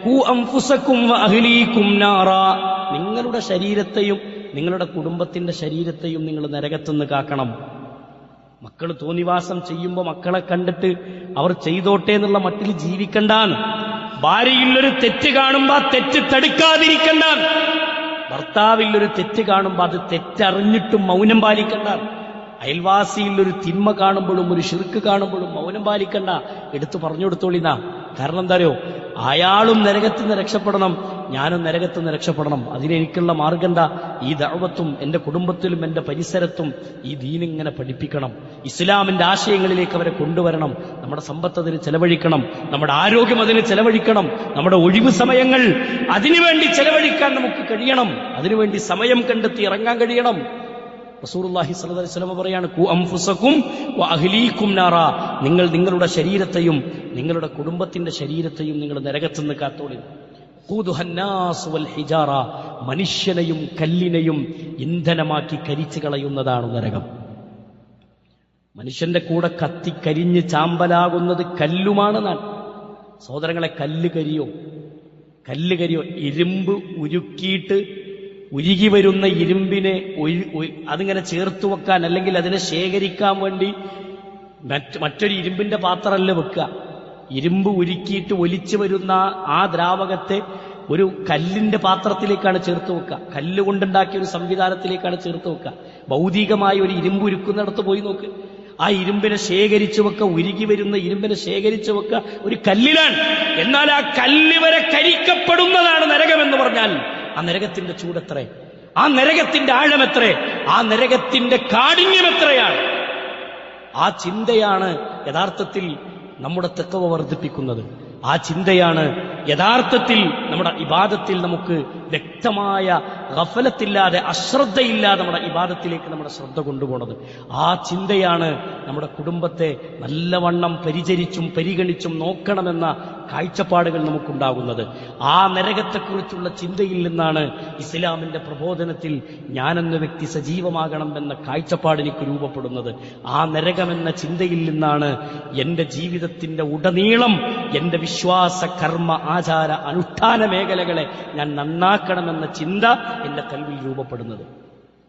ഖൂ അൻഫുസകും വഅഹ്ലീകും നാറാ, നിങ്ങളുടെ ശരീരത്തെയും നിങ്ങളുടെ കുടുംബത്തിന്റെ ശരീരത്തെയും നിങ്ങൾ നരകത്തുനിന്ന് കാക്കണം. മക്കൾ തോന്നിവാസം ചെയ്യുമ്പോൾ മക്കളെ കണ്ടിട്ട് അവർ ചെയ്തോട്ടെ എന്നുള്ള മട്ടിൽ ജീവിക്കണ്ടാന്ന്. ഭാര്യയിലൊരു തെറ്റ് കാണുമ്പോ ആ തെറ്റ് തടുക്കാതിരിക്കണ്ടാൻ. ഭർത്താവിലൊരു തെറ്റ് കാണുമ്പോ അത് തെറ്ററിഞ്ഞിട്ടും മൗനം പാലിക്കണ്ട. അയൽവാസിയിൽ ഒരു തിന്മ കാണുമ്പോഴും ഒരു ശിർക്ക് കാണുമ്പോഴും മൗനം പാലിക്കണ്ട, എടുത്തു പറഞ്ഞു കൊടുത്തോളിനാ. കാരണം എന്താ അറിയോ? അയാളും നരകത്തിൽ നിന്ന് രക്ഷപ്പെടണം, ഞാനും നരകത്തിൽ നിന്ന് രക്ഷപ്പെടണം. അതിനെനിക്കുള്ള മാർഗം എന്താ? ഈ ദഅവത്തും എന്റെ കുടുംബത്തിലും എന്റെ പരിസരത്തും ഈ ദീനിങ്ങനെ പഠിപ്പിക്കണം. ഇസ്ലാമിന്റെ ആശയങ്ങളിലേക്ക് അവരെ കൊണ്ടുവരണം. നമ്മുടെ സമ്പത്ത് അതിന് ചെലവഴിക്കണം, നമ്മുടെ ആരോഗ്യം അതിന് ചെലവഴിക്കണം, നമ്മുടെ ഒഴിവ് സമയങ്ങൾ അതിനുവേണ്ടി ചെലവഴിക്കാൻ നമുക്ക് കഴിയണം. അതിനുവേണ്ടി സമയം കണ്ടെത്തി ഇറങ്ങാൻ കഴിയണം. റസൂലുള്ളാഹി സ്വല്ലല്ലാഹു അലൈഹി വസല്ലം പറയാണ്, ഖു അൻഫുസകും വ അഹ്ലീകും നാറ, നിങ്ങൾ നിങ്ങളുടെ ശരീരത്തെയും നിങ്ങളുടെ കുടുംബത്തിന്റെ ശരീരത്തെയും നിങ്ങൾ നരകത്തിൽ നിന്ന് കാത്തോളി. ഖൂദുഹന്നാസ് വൽ ഹിജാറ, മനുഷ്യനെയും കല്ലിനെയും ഇന്ധനമാക്കി കരിച്ചു കളയുന്നതാണ് നരകം. മനുഷ്യന്റെ കൂടെ കത്തിക്കരിഞ്ഞ് ചാമ്പലാകുന്നത് കല്ലുമാണ്. സഹോദരങ്ങളെ, കല്ല് കരിയോ? ഇരുമ്പ് ഉരുക്കിയിട്ട് ഉരുകി വരുന്ന ഇരുമ്പിനെ അതിങ്ങനെ ചേർത്ത് വെക്കാൻ, അല്ലെങ്കിൽ അതിനെ ശേഖരിക്കാൻ വേണ്ടി മറ്റൊരു ഇരുമ്പിന്റെ പാത്രമല്ല വെക്കുക. ഇരുമ്പ് ഉരുക്കിയിട്ട് ഒലിച്ചു വരുന്ന ആ ദ്രാവകത്തെ ഒരു കല്ലിന്റെ പാത്രത്തിലേക്കാണ് ചേർത്ത് വെക്കുക. കല്ലുകൊണ്ടുണ്ടാക്കിയ ഒരു സംവിധാനത്തിലേക്കാണ് ചേർത്ത് വെക്കുക. ഭൗതികമായ ഒരു ഇരുമ്പ് ഉരുക്കുന്നിടത്ത് പോയി നോക്ക്. ആ ഇരുമ്പിനെ ശേഖരിച്ചു വെക്ക, ഉരുകി വരുന്ന ഇരുമ്പിനെ ശേഖരിച്ചു വെക്ക ഒരു കല്ലിലാണ്. എന്നാൽ ആ കല്ല് വരെ കരിക്കപ്പെടുന്നതാണ് നരകമെന്ന് പറഞ്ഞാൽ ആ നരകത്തിന്റെ ചൂടെത്ര, ആ നരകത്തിന്റെ ആഴമെത്ര, ആ നരകത്തിന്റെ കാഠിന്യം എത്രയാണ്. ആ ചിന്തയാണ് യഥാർത്ഥത്തിൽ നമ്മുടെ തഖ്വ വർദ്ധിപ്പിക്കുന്നത്. ആ ചിന്തയാണ് യഥാർത്ഥത്തിൽ നമ്മുടെ ഇബാദത്തിൽ നമുക്ക് വ്യക്തമായ ഗഫലത്തില്ലാതെ, അശ്രദ്ധയില്ലാതെ നമ്മുടെ ഇബാദത്തിലേക്ക് നമ്മുടെ ശ്രദ്ധ കൊണ്ടുപോകുന്നത്. ആ ചിന്തയാണ് നമ്മുടെ കുടുംബത്തെ നല്ലവണ്ണം പരിചരിച്ചും പരിഗണിച്ചും നോക്കണമെന്ന കാഴ്ചപ്പാടുകൾ നമുക്കുണ്ടാകുന്നത്. ആ നരകത്തെക്കുറിച്ചുള്ള ചിന്തയിൽ നിന്നാണ് ഇസ്ലാമിന്റെ പ്രബോധനത്തിൽ ഞാനെന്ന വ്യക്തി സജീവമാകണം എന്ന കാഴ്ചപ്പാട് എനിക്ക് രൂപപ്പെടുന്നത്. ആ നരകമെന്ന ചിന്തയിൽ നിന്നാണ് എന്റെ ജീവിതത്തിന്റെ ഉടനീളം എന്റെ വിശ്വാസ, കർമ്മ, ആചാര, അനുഷ്ഠാന മേഖലകളെ ഞാൻ നന്നാക്കണമെന്ന ചിന്ത എന്റെ കൽവിൽ രൂപപ്പെടുന്നത്.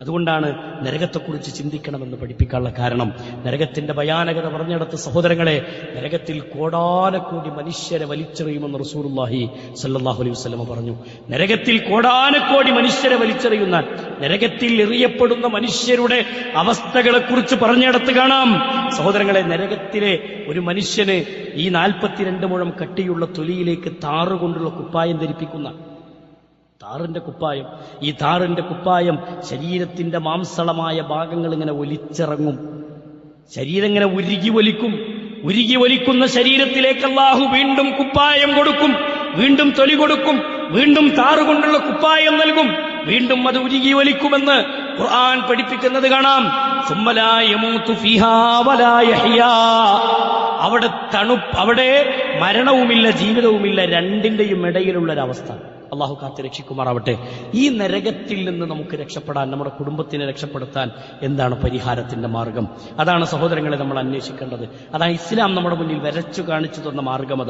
അതുകൊണ്ടാണ് നരകത്തെക്കുറിച്ച് ചിന്തിക്കണമെന്ന് പഠിപ്പിക്കാനുള്ള കാരണം. നരകത്തിന്റെ ഭയാനകത പറഞ്ഞെടുത്ത് സഹോദരങ്ങളെ, നരകത്തിൽ കോടാനക്കോടി മനുഷ്യരെ വലിച്ചെറിയുമെന്ന് റസൂലുള്ളാഹി സ്വല്ലല്ലാഹു അലൈഹി വസല്ലം പറഞ്ഞു. നരകത്തിൽ കോടാനക്കോടി മനുഷ്യരെ വലിച്ചെറിയുന്ന, നരകത്തിൽ എറിയപ്പെടുന്ന മനുഷ്യരുടെ അവസ്ഥകളെക്കുറിച്ച് പറഞ്ഞെടുത്ത് കാണാം. സഹോദരങ്ങളെ, നരകത്തിലെ ഒരു മനുഷ്യന് ഈ 42 മുഴം കട്ടിയുള്ള തൊലിയിലേക്ക് താറുകൊണ്ടുള്ള കുപ്പായം ധരിപ്പിക്കുന്ന താറിന്റെ കുപ്പായം, ഈ താറിന്റെ കുപ്പായം ശരീരത്തിന്റെ മാംസളമായ ഭാഗങ്ങൾ ഇങ്ങനെ ഒലിച്ചിറങ്ങും. ശരീരം ഇങ്ങനെ ഉരുകി ഒലിക്കുന്ന ശരീരത്തിലേക്ക് അല്ലാഹു വീണ്ടും കുപ്പായം കൊടുക്കും, വീണ്ടും തൊലി കൊടുക്കും, വീണ്ടും താറുകൊണ്ടുള്ള കുപ്പായം നൽകും, വീണ്ടും അത് ഉരുകി ഒലിക്കുമെന്ന് ഖുർആൻ പഠിപ്പിക്കുന്നത് കാണാം. സുമ്മ ലാ യമൂതു ഫീഹാ വലാ യഹ്യാ, അവിടെ മരണവുമില്ല ജീവിതവുമില്ല, രണ്ടിന്റെയും ഇടയിലുള്ളൊരവസ്ഥ. അള്ളാഹു കാത്ത് രക്ഷിക്കുമാറാവട്ടെ. ഈ നരകത്തിൽ നിന്ന് നമുക്ക് രക്ഷപ്പെടാൻ, നമ്മുടെ കുടുംബത്തിനെ രക്ഷപ്പെടുത്താൻ എന്താണ് പരിഹാരത്തിന്റെ മാർഗം? അതാണ് സഹോദരങ്ങളെ നമ്മൾ അന്വേഷിക്കേണ്ടത്. അതാണ് ഇസ്ലാം നമ്മുടെ മുന്നിൽ വരച്ചു കാണിച്ചു തന്ന മാർഗം.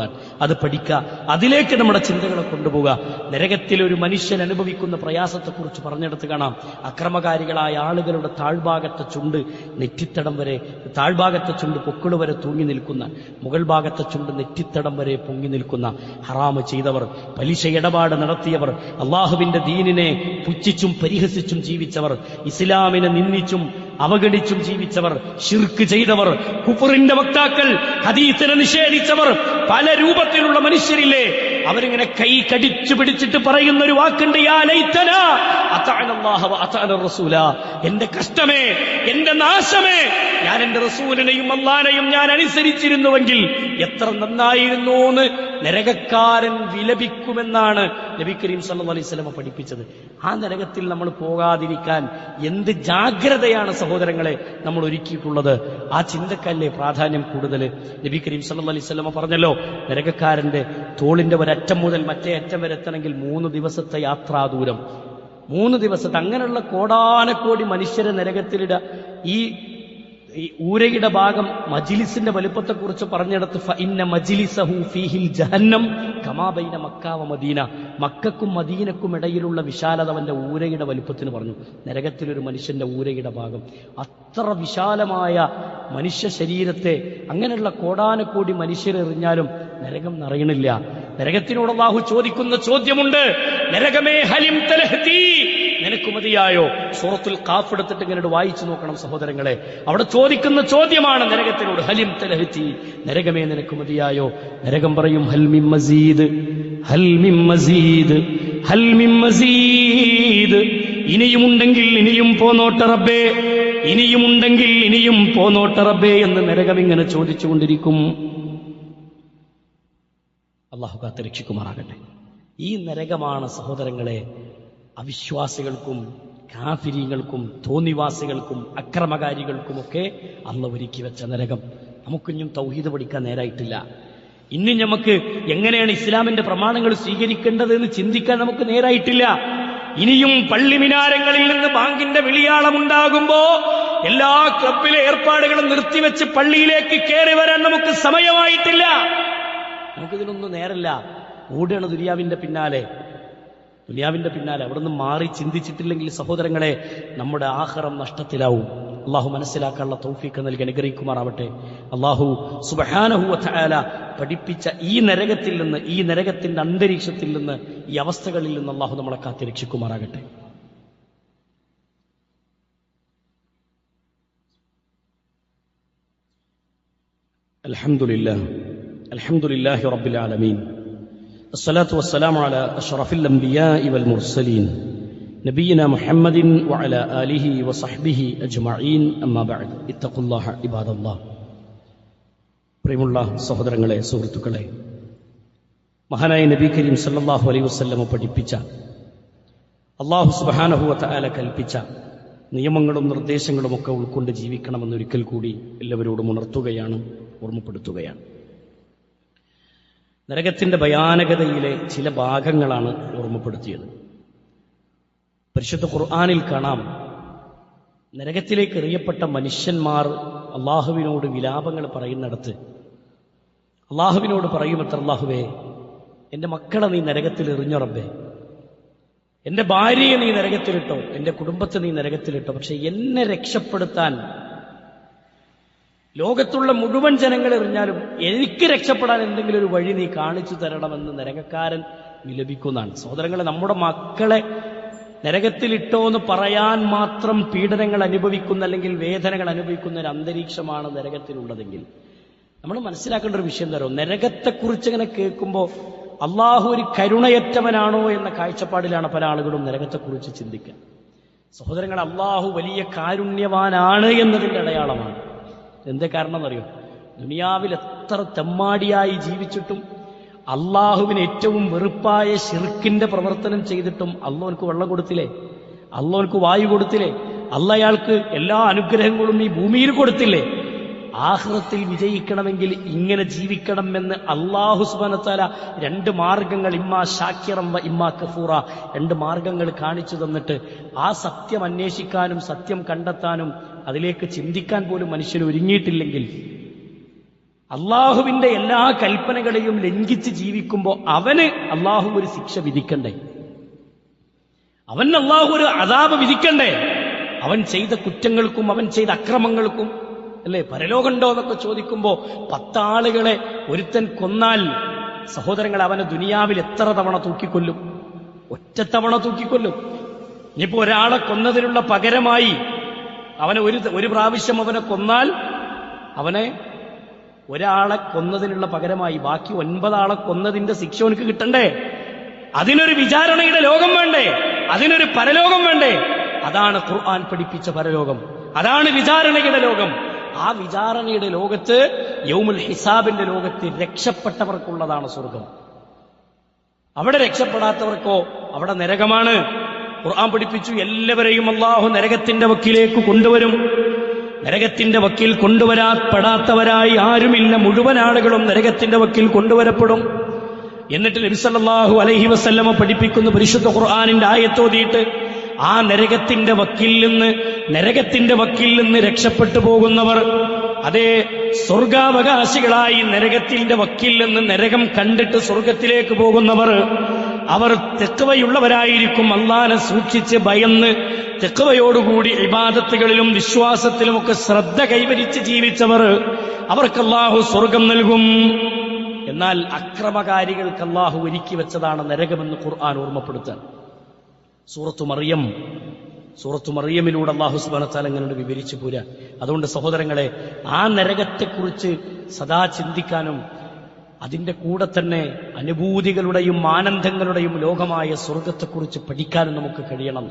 അത് പഠിക്കുക, അതിലേക്ക് നമ്മുടെ ചിന്തകളെ കൊണ്ടുപോവുക. നരകത്തിൽ ഒരു മനുഷ്യൻ അനുഭവിക്കുന്ന പ്രയാസത്തെക്കുറിച്ച് പറഞ്ഞെടുത്ത് കാണാം. അക്രമകാരികളായ ആളുകളുടെ താഴ്ഭാഗത്തെ ചുണ്ട് നെറ്റിത്തടം വരെ, താഴ്ഭാഗത്തെ ചുണ്ട് പൊക്കിള് വരെ തൂങ്ങി നിൽക്കുന്ന, മുകൾ ഭാഗത്തെ ചുണ്ട് നെറ്റിത്തടം വരെ പൊങ്ങി നിൽക്കുന്ന, ഹറാമ് ചെയ്തവർ, പലിശ ഇടപാട് നടത്തിയവർ, അള്ളാഹുവിന്റെ ദീനിനെ പുച്ഛിച്ചും പരിഹസിച്ചും ജീവിച്ചവർ, ഇസ്ലാമിനെ നിന്ദിച്ചും അവഗണിച്ചും ജീവിച്ചവർ, ശിർക്ക് ചെയ്തവർ, കുഫറിന്റെ വക്താക്കൾ, ഹദീസിനെ നിഷേധിച്ചവർ, പല രൂപത്തിലുള്ള മനുഷ്യരില്ലേ, അവരിങ്ങനെ കൈ കടിച്ചു പിടിച്ചിട്ട് പറയുന്ന ഒരു വാക്കുണ്ട്, യാ ലൈതനാ അതഅന അല്ലാഹ വ അതഅന റസൂല. എന്റെ കഷ്ടമേ, എന്റെ നാശമേ, ഞാൻ എന്റെ റസൂലിനെയും അല്ലാഹനെയും ഞാൻ അനുസരിച്ചിരുന്നുവെങ്കിൽ എത്ര നന്നായിരുന്നു എന്ന് നരകക്കാരൻ വിലപിക്കുമെന്നാണ് നബി കരീം സല്ലല്ലാഹു അലൈഹി വസല്ലം പഠിപ്പിച്ചത്. ആ നരകത്തിൽ നമ്മൾ പോകാതിരിക്കാൻ എന്ത് ജാഗ്രതയാണ് സഹോദരങ്ങളെ നമ്മൾ ഒരുക്കിയിട്ടുള്ളത്. ആ ചിന്തക്കല്ലേ പ്രാധാന്യം കൂടുതൽ. നബി കരീം സല്ലല്ലാഹു അലൈഹി വസല്ലം പറഞ്ഞല്ലോ, നരകക്കാരന്റെ തോളിന്റെ ഒരറ്റം മുതൽ മറ്റേ അറ്റം വരെ എത്തണമെങ്കിൽ 3 ദിവസത്തെ യാത്രാ ദൂരം. 3 ദിവസത്തെ, അങ്ങനെയുള്ള കോടാനക്കോടി മനുഷ്യരെ നരകത്തിലിടുക. ഈ ഊരയുടെ ഭാഗം മജ്ലിസിന്റെ വലുപ്പത്തെക്കുറിച്ച് പറഞ്ഞെടുത്ത് ഫഇന്ന മജ്ലിസഹു ഫീഹിൽ ജഹന്നം കമാ ബൈന മക്ക വ മദീന. മക്കക്കും മദീനക്കും ഇടയിലുള്ള വിശാലത അവന്റെ ഊരയുടെ വലുപ്പത്തിന് പറഞ്ഞു. നരകത്തിലൊരു മനുഷ്യന്റെ ഊരയുടെ ഭാഗം അത്ര വിശാലമായ മനുഷ്യ ശരീരത്തെ അങ്ങനെയുള്ള കോടാനക്കോടി മനുഷ്യരെറിഞ്ഞാലും നരകം നിറയണില്ല. നരകത്തിനോട് അല്ലാഹു ചോദിക്കുന്ന ചോദ്യമുണ്ട്, നരകമേ ഹലിം തലഹ്തി, നിനക്ക് മതിയായോ? സൂറത്തുൽ ഖാഫ് എടുത്തിട്ട് ഇങ്ങനെ വായിച്ചു നോക്കണം സഹോദരങ്ങളെ. അവിടെ ചോദിക്കുന്ന ചോദ്യമാണ് നരകത്തിനോട്, ഹലിം തലഹ്തി, നരകമേ നിനക്ക് മതിയായോ? നരകം പറയും, ഹൽ മിൻ മസീദ്, ഹൽ മിൻ മസീദ്, ഹൽ മിൻ മസീദ്. ഇനിയുമുണ്ടെങ്കിൽ ഇനിയും പോന്നോട്ട റബ്ബേ, ഇനിയുമുണ്ടെങ്കിൽ ഇനിയും പോന്നോട്ട റബ്ബേ എന്ന് നരകം ഇങ്ങനെ ചോദിച്ചുകൊണ്ടിരിക്കും. അല്ലാഹു കാത്ത് രക്ഷിക്കുമാറാകട്ടെ. ഈ നരകമാണ് സഹോദരങ്ങളെ അവിശ്വാസികൾക്കും കാഫിരീങ്ങൾക്കും തോന്നിവാസികൾക്കും അക്രമകാരികൾക്കുമൊക്കെ അള്ളാഹു ഒരുക്കി വെച്ച നരകം. നമുക്കിഞ്ഞും തൗഹീദ് പഠിക്കാൻ നേരായിട്ടില്ല. ഇന്നും നമുക്ക് എങ്ങനെയാണ് ഇസ്ലാമിന്റെ പ്രമാണങ്ങൾ സ്വീകരിക്കേണ്ടത് എന്ന് ചിന്തിക്കാൻ നമുക്ക് നേരായിട്ടില്ല. ഇനിയും പള്ളി മിനാരങ്ങളിൽ നിന്ന് ബാങ്കിന്റെ വിളിയാളമുണ്ടാകുമ്പോ എല്ലാ ക്ലബിലെ ഏർപ്പാടുകളും നിർത്തിവെച്ച് പള്ളിയിലേക്ക് കയറി വരാൻ നമുക്ക് സമയമായിട്ടില്ല. നമുക്കിതിനൊന്നും നേരല്ല. ഓടുകയാണ് ദുനിയാവിന്റെ പിന്നാലെ. അവിടെ നിന്ന് മാറി ചിന്തിച്ചിട്ടില്ലെങ്കിൽ സഹോദരങ്ങളെ, നമ്മുടെ ആഖിറം നഷ്ടത്തിലാവും. അള്ളാഹു മനസ്സിലാക്കാനുള്ള തൗഫീഖ് നൽകി അനുഗ്രഹിക്കുമാറാവട്ടെ. അള്ളാഹു സുബ്ഹാനഹു വ തആല പഠിപ്പിച്ച ഈ നരകത്തിൽ നിന്ന്, ഈ നരകത്തിന്റെ അന്തരീക്ഷത്തിൽ നിന്ന്, ഈ അവസ്ഥകളിൽ നിന്ന് അള്ളാഹു നമ്മളെ കാത്തിരക്ഷിക്കുമാറാകട്ടെ. അൽഹംദുലില്ലാഹി റബ്ബിൽ ആലമീൻ. الصلاة والسلام على أشرف الأنبياء والمرسلين نبينا محمد وعلى آله وصحبه أجمعين أما بعد اتقوا الله عباد الله. പ്രിയമുള്ള സഹോദരങ്ങളെ, സുഹൃത്തുക്കളെ, മഹാനായ നബി കരീം സല്ലല്ലാഹു അലൈഹി വസല്ലം പഠിപ്പിച്ച, അല്ലാഹു സുബ്ഹാനഹു വ തആല കൽപ്പിച്ച നിയമങ്ങളും നിർദ്ദേശങ്ങളും ഒക്കെ ഉൾക്കൊണ്ട് ജീവിക്കണമെന്നൊരിക്കൽ കൂടി എല്ലാവരോടും ഉണർത്തുകയാണ്, ഓർമ്മപ്പെടുത്തുകയാണ്. നരകത്തിന്റെ ഭയാനകതയിലെ ചില ഭാഗങ്ങളാണ് ഓർമ്മപ്പെടുത്തിയത്. പരിശുദ്ധ ഖുർആനിൽ കാണാം, നരകത്തിലേക്ക് എറിയപ്പെട്ട മനുഷ്യന്മാർ അള്ളാഹുവിനോട് വിലാപങ്ങൾ പറയുന്നിടത്ത് അള്ളാഹുവിനോട് പറയുമത്ര, അള്ളാഹുവേ, എന്റെ മക്കളെ നീ നരകത്തിൽ എറിഞ്ഞോ റബ്ബേ, എന്റെ ഭാര്യയെ നീ നരകത്തിലിട്ടോ, എന്റെ കുടുംബത്തെ നീ നരകത്തിലിട്ടോ, പക്ഷെ എന്നെ രക്ഷപ്പെടുത്താൻ ലോകത്തുള്ള മുഴുവൻ ജനങ്ങൾ എറിഞ്ഞാലും എനിക്ക് രക്ഷപ്പെടാൻ എന്തെങ്കിലും ഒരു വഴി നീ കാണിച്ചു തരണമെന്ന് നരകക്കാരൻ വിലപിക്കുന്നതാണ്. സഹോദരങ്ങളെ, നമ്മുടെ മക്കളെ നരകത്തിലിട്ടോ എന്ന് പറയാൻ മാത്രം പീഡനങ്ങൾ അനുഭവിക്കുന്ന, അല്ലെങ്കിൽ വേദനകൾ അനുഭവിക്കുന്ന ഒരു അന്തരീക്ഷമാണ് നരകത്തിലുള്ളതെങ്കിൽ നമ്മൾ മനസ്സിലാക്കേണ്ട ഒരു വിഷയം തരോ, നരകത്തെക്കുറിച്ച് ഇങ്ങനെ കേൾക്കുമ്പോൾ അള്ളാഹു ഒരു കരുണയറ്റവനാണോ എന്ന കാഴ്ചപ്പാടിലാണ് പല ആളുകളും നരകത്തെക്കുറിച്ച് ചിന്തിക്കുക. സഹോദരങ്ങൾ, അള്ളാഹു വലിയ കാരുണ്യവാനാണ് എന്നതിൻ്റെ അടയാളമാണ്. എന്തേ കാരണം എന്നറിയോ? ദുനിയാവിൽ എത്ര തെമ്മാടിയായി ജീവിച്ചിട്ടും അള്ളാഹുവിന് ഏറ്റവും വെറുപ്പായ ശിർക്കിന്റെ പ്രവർത്തനം ചെയ്തിട്ടും അള്ളാഹുവിനക്ക് വെള്ളം കൊടുത്തില്ലേ? അള്ളാഹുവിനക്ക് വായു കൊടുത്തില്ലേ? അള്ളാഹ്യാൾക്ക് എല്ലാ അനുഗ്രഹങ്ങളും ഈ ഭൂമിയിൽ കൊടുത്തില്ലേ? ആഖിറത്തിൽ വിജയിക്കണമെങ്കിൽ ഇങ്ങനെ ജീവിക്കണമെന്ന് അല്ലാഹു സുബ്ഹാനഹു വ തആല രണ്ട് മാർഗങ്ങൾ, ഇമ്മാ ഷാക്കിറൻ വ ഇമ്മാ കഫൂറ, രണ്ട് മാർഗങ്ങൾ കാണിച്ചു തന്നിട്ട് ആ സത്യം അന്വേഷിക്കാനും സത്യം കണ്ടെത്താനും അതിലേക്ക് ചിന്തിക്കാൻ പോലും മനുഷ്യൻ ഒരുങ്ങിയിട്ടില്ലെങ്കിൽ, അള്ളാഹുവിന്റെ എല്ലാ കൽപ്പനകളെയും ലംഘിച്ച് ജീവിക്കുമ്പോൾ അവന് അള്ളാഹു ഒരു ശിക്ഷ വിധിക്കണ്ടേ? അവൻ അള്ളാഹു ഒരു അദാബ് വിധിക്കണ്ടേ? അവൻ ചെയ്ത കുറ്റങ്ങൾക്കും അവൻ ചെയ്ത അക്രമങ്ങൾക്കും അല്ലേ പരലോകമുണ്ടോ എന്നൊക്കെ ചോദിക്കുമ്പോ 10 ആളുകളെ ഒരുത്തൻ കൊന്നാൽ സഹോദരങ്ങൾ, അവനെ ദുനിയാവിൽ എത്ര തവണ തൂക്കിക്കൊല്ലും? ഒറ്റത്തവണ തൂക്കിക്കൊല്ലും. ഇനിയിപ്പോ ഒരാളെ കൊന്നതിനുള്ള പകരമായി അവനെ ഒരു പ്രാവശ്യം അവനെ കൊന്നാൽ അവനെ ഒരാളെ കൊന്നതിനുള്ള പകരമായി ബാക്കി 9 ആളെ കൊന്നതിന്റെ ശിക്ഷ അവനക്ക് കിട്ടണ്ടേ? അതിനൊരു വിചാരണയുടെ ലോകം വേണ്ടേ? അതിനൊരു പരലോകം വേണ്ടേ? അതാണ് ഖുർആൻ പഠിപ്പിച്ച പരലോകം, അതാണ് വിചാരണയുടെ ലോകം. ആ വിചാരണയുടെ ലോകത്ത്, യൗമുൽ ഹിസാബിന്റെ ലോകത്ത് രക്ഷപ്പെട്ടവർക്കുള്ളതാണ് സ്വർഗം. അവിടെ രക്ഷപ്പെടാത്തവർക്കോ അവിടെ നരകമാണ്. ഖുർആൻ പഠിപ്പിച്ചു, എല്ലാവരെയും അല്ലാഹു നരകത്തിന്റെ വക്കിലേക്ക് കൊണ്ടുവരും. നരകത്തിന്റെ വക്കിൽ കൊണ്ടുവരാപ്പെടാത്തവരായി ആരുമില്ല, മുഴുവൻ ആളുകളും നരകത്തിന്റെ വക്കിൽ കൊണ്ടുവരപ്പെടും. എന്നിട്ട് നബി സല്ലല്ലാഹു അലൈഹി വസല്ലമ പഠിപ്പിക്കുന്ന പരിശുദ്ധ ഖുർആനിന്റെ ആയത്തോതിയിട്ട് ആ നരകത്തിന്റെ വക്കിൽ നിന്ന് രക്ഷപ്പെട്ടു പോകുന്നവർ, അതേ സ്വർഗാവകാശികളായി നരകത്തിന്റെ വക്കിൽ നിന്ന് നരകം കണ്ടിട്ട് സ്വർഗത്തിലേക്ക് പോകുന്നവർ, അവർ തെഖ്വയുള്ളവരായിരിക്കും. അല്ലാഹനെ സൂക്ഷിച്ച് ഭയന്ന് തെഖ്വയോടുകൂടി ഇബാദത്തുകളിലും വിശ്വാസത്തിലുമൊക്കെ ശ്രദ്ധ കൈവരിച്ച് ജീവിച്ചവർ, അവർക്ക് അല്ലാഹു സ്വർഗം നൽകും. എന്നാൽ അക്രമകാരികൾക്ക് അല്ലാഹു ഒരുക്കി വെച്ചതാണ് നരകമെന്ന് ഖുർആൻ ഓർമ്മപ്പെടുത്താൻ. സൂറത്തു മറിയമിലൂടെ അല്ലാഹു സുബ്ഹാനഹു വ തആല അങ്ങനെ വിവരിച്ചു പോരാ. അതുകൊണ്ട് സഹോദരങ്ങളെ, ആ നരകത്തെക്കുറിച്ച് സദാ ചിന്തിക്കാനും അതിന്റെ കൂടെ തന്നെ അനുഭൂതികളുടെയും ആനന്ദങ്ങളുടെയും ലോകമായ സ്വർഗത്തെക്കുറിച്ച് പഠിക്കാനും നമുക്ക് കഴിയണം.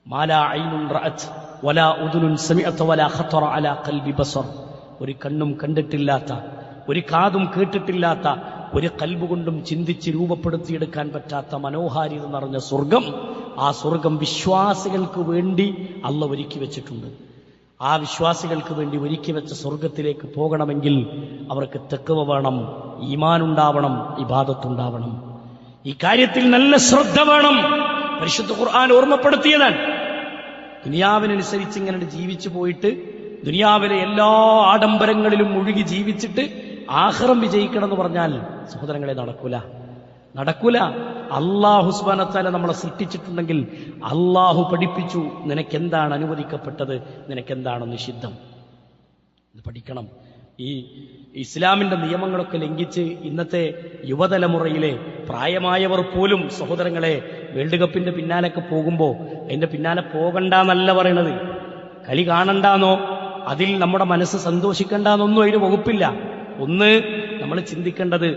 മാലാ ഐനുൻ റഅത് വലാ ഉദുനുൻ സമിഅത് വലാ ഖതറ അലാ ഖൽബി ബസർ, ഒരു കണ്ണും കണ്ടിട്ടില്ലാത്ത, ഒരു കാതും കേട്ടിട്ടില്ലാത്ത, ഒരു കൽബ് കൊണ്ടും ചിന്തിച്ച് രൂപപ്പെടുത്തിയെടുക്കാൻ പറ്റാത്ത മനോഹാരിത നിറഞ്ഞ സ്വർഗം ആ സ്വർഗം വിശ്വാസികൾക്ക് വേണ്ടി അള്ള ഒരുക്കി വെച്ചിട്ടുണ്ട്. ആ വിശ്വാസികൾക്ക് വേണ്ടി ഒരുക്കി വെച്ച സ്വർഗത്തിലേക്ക് പോകണമെങ്കിൽ അവർക്ക് തഖ്വ വേണം, ഈമാനുണ്ടാവണം, ഇബാദത്തുണ്ടാവണം. ഈ കാര്യത്തിൽ നല്ല ശ്രദ്ധ വേണം. പരിശുദ്ധ ഖുർആൻ ഓർമ്മപ്പെടുത്തിയതാണ്. ദുനിയാവിനനുസരിച്ച് ഇങ്ങനെ ജീവിച്ചു പോയിട്ട് ദുനിയാവിലെ എല്ലാ ആഡംബരങ്ങളിലും മുഴുകി ജീവിച്ചിട്ട് ആഖിറം വിജയിക്കണം എന്ന് പറഞ്ഞാൽ സഹോദരങ്ങളെ നടക്കൂല. അല്ലാഹു സുബ്ഹാനഹു വ തആല നമ്മളെ സൃഷ്ടിച്ചിട്ടുണ്ടെങ്കിൽ അല്ലാഹു പഠിപ്പിച്ചു നിനക്കെന്താണ് അനുവദിക്കപ്പെട്ടത്, നിനക്കെന്താണ് നിഷിദ്ധം. ഇത് പഠിക്കണം. ഈ ഇസ്ലാമിന്റെ നിയമങ്ങളൊക്കെ ലംഘിച്ച് ഇന്നത്തെ യുവതലമുറയിലെ പ്രായമായവർ പോലും സഹോദരങ്ങളെ വേൾഡ് കപ്പിന്റെ പിന്നാലൊക്കെ പോകുമ്പോ അതിന്റെ പിന്നാലെ പോകണ്ടെന്നല്ല പറയണത്, കളി കാണണ്ടെന്നോ അതിൽ നമ്മുടെ മനസ്സ് സന്തോഷിക്കണ്ടെന്നൊന്നും അതിന് വകുപ്പില്ല. ഒന്ന് നമ്മൾ ചിന്തിക്കേണ്ടത്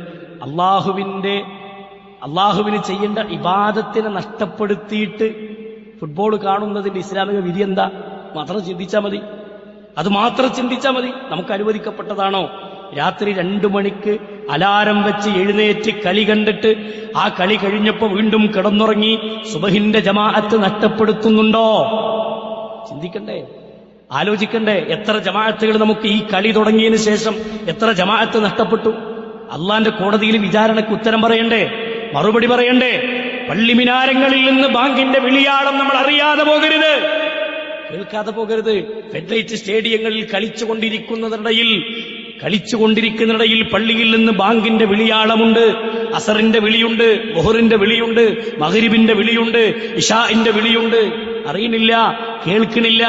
അള്ളാഹുവിന് ചെയ്യേണ്ട ഇബാദത്തിനെ നഷ്ടപ്പെടുത്തിയിട്ട് ഫുട്ബോൾ കാണുന്നതിന്റെ ഇസ്ലാമിക വിധി എന്താ മാത്രം ചിന്തിച്ചാൽ മതി. അത് മാത്രം ചിന്തിച്ചാൽ മതി. നമുക്ക് അനുവദിക്കപ്പെട്ടതാണോ രാത്രി 2 മണിക്ക് അലാരം വെച്ച് എഴുന്നേറ്റ് കളി കണ്ടിട്ട് ആ കളി കഴിഞ്ഞപ്പോ വീണ്ടും കിടന്നുറങ്ങി സുബഹിന്റെ ജമാഅത്ത് നഷ്ടപ്പെടുത്തുന്നുണ്ടോ? ചിന്തിക്കണ്ടേ, ആലോചിക്കണ്ടേ? എത്ര ജമാഅത്തുകൾ നമുക്ക് ഈ കളി തുടങ്ങിയതിന് ശേഷം എത്ര ജമാഅത്ത് നഷ്ടപ്പെട്ടു? അള്ളാന്റെ കോടതിയിൽ വിചാരണയ്ക്ക് ഉത്തരം പറയണ്ടേ, മറുപടി പറയണ്ടേ? പള്ളിമിനാരങ്ങളിൽ നിന്ന് ബാങ്കിന്റെ വിളിയാളം നമ്മൾ അറിയാതെ പോകരുത്, കേൾക്കാതെ പോകരുത്. ഫെഡറേറ്റ് സ്റ്റേഡിയങ്ങളിൽ കളിച്ചുകൊണ്ടിരിക്കുന്നിടയിൽ പള്ളിയിൽ നിന്ന് ബാങ്കിന്റെ വിളിയാളമുണ്ട്, അസറിന്റെ വിളിയുണ്ട്, ളുഹറിന്റെ വിളിയുണ്ട്, മഗ്രിബിന്റെ വിളിയുണ്ട്, ഇശാഇന്റെ വിളിയുണ്ട്. അറിയണില്ല, കേൾക്കണില്ല,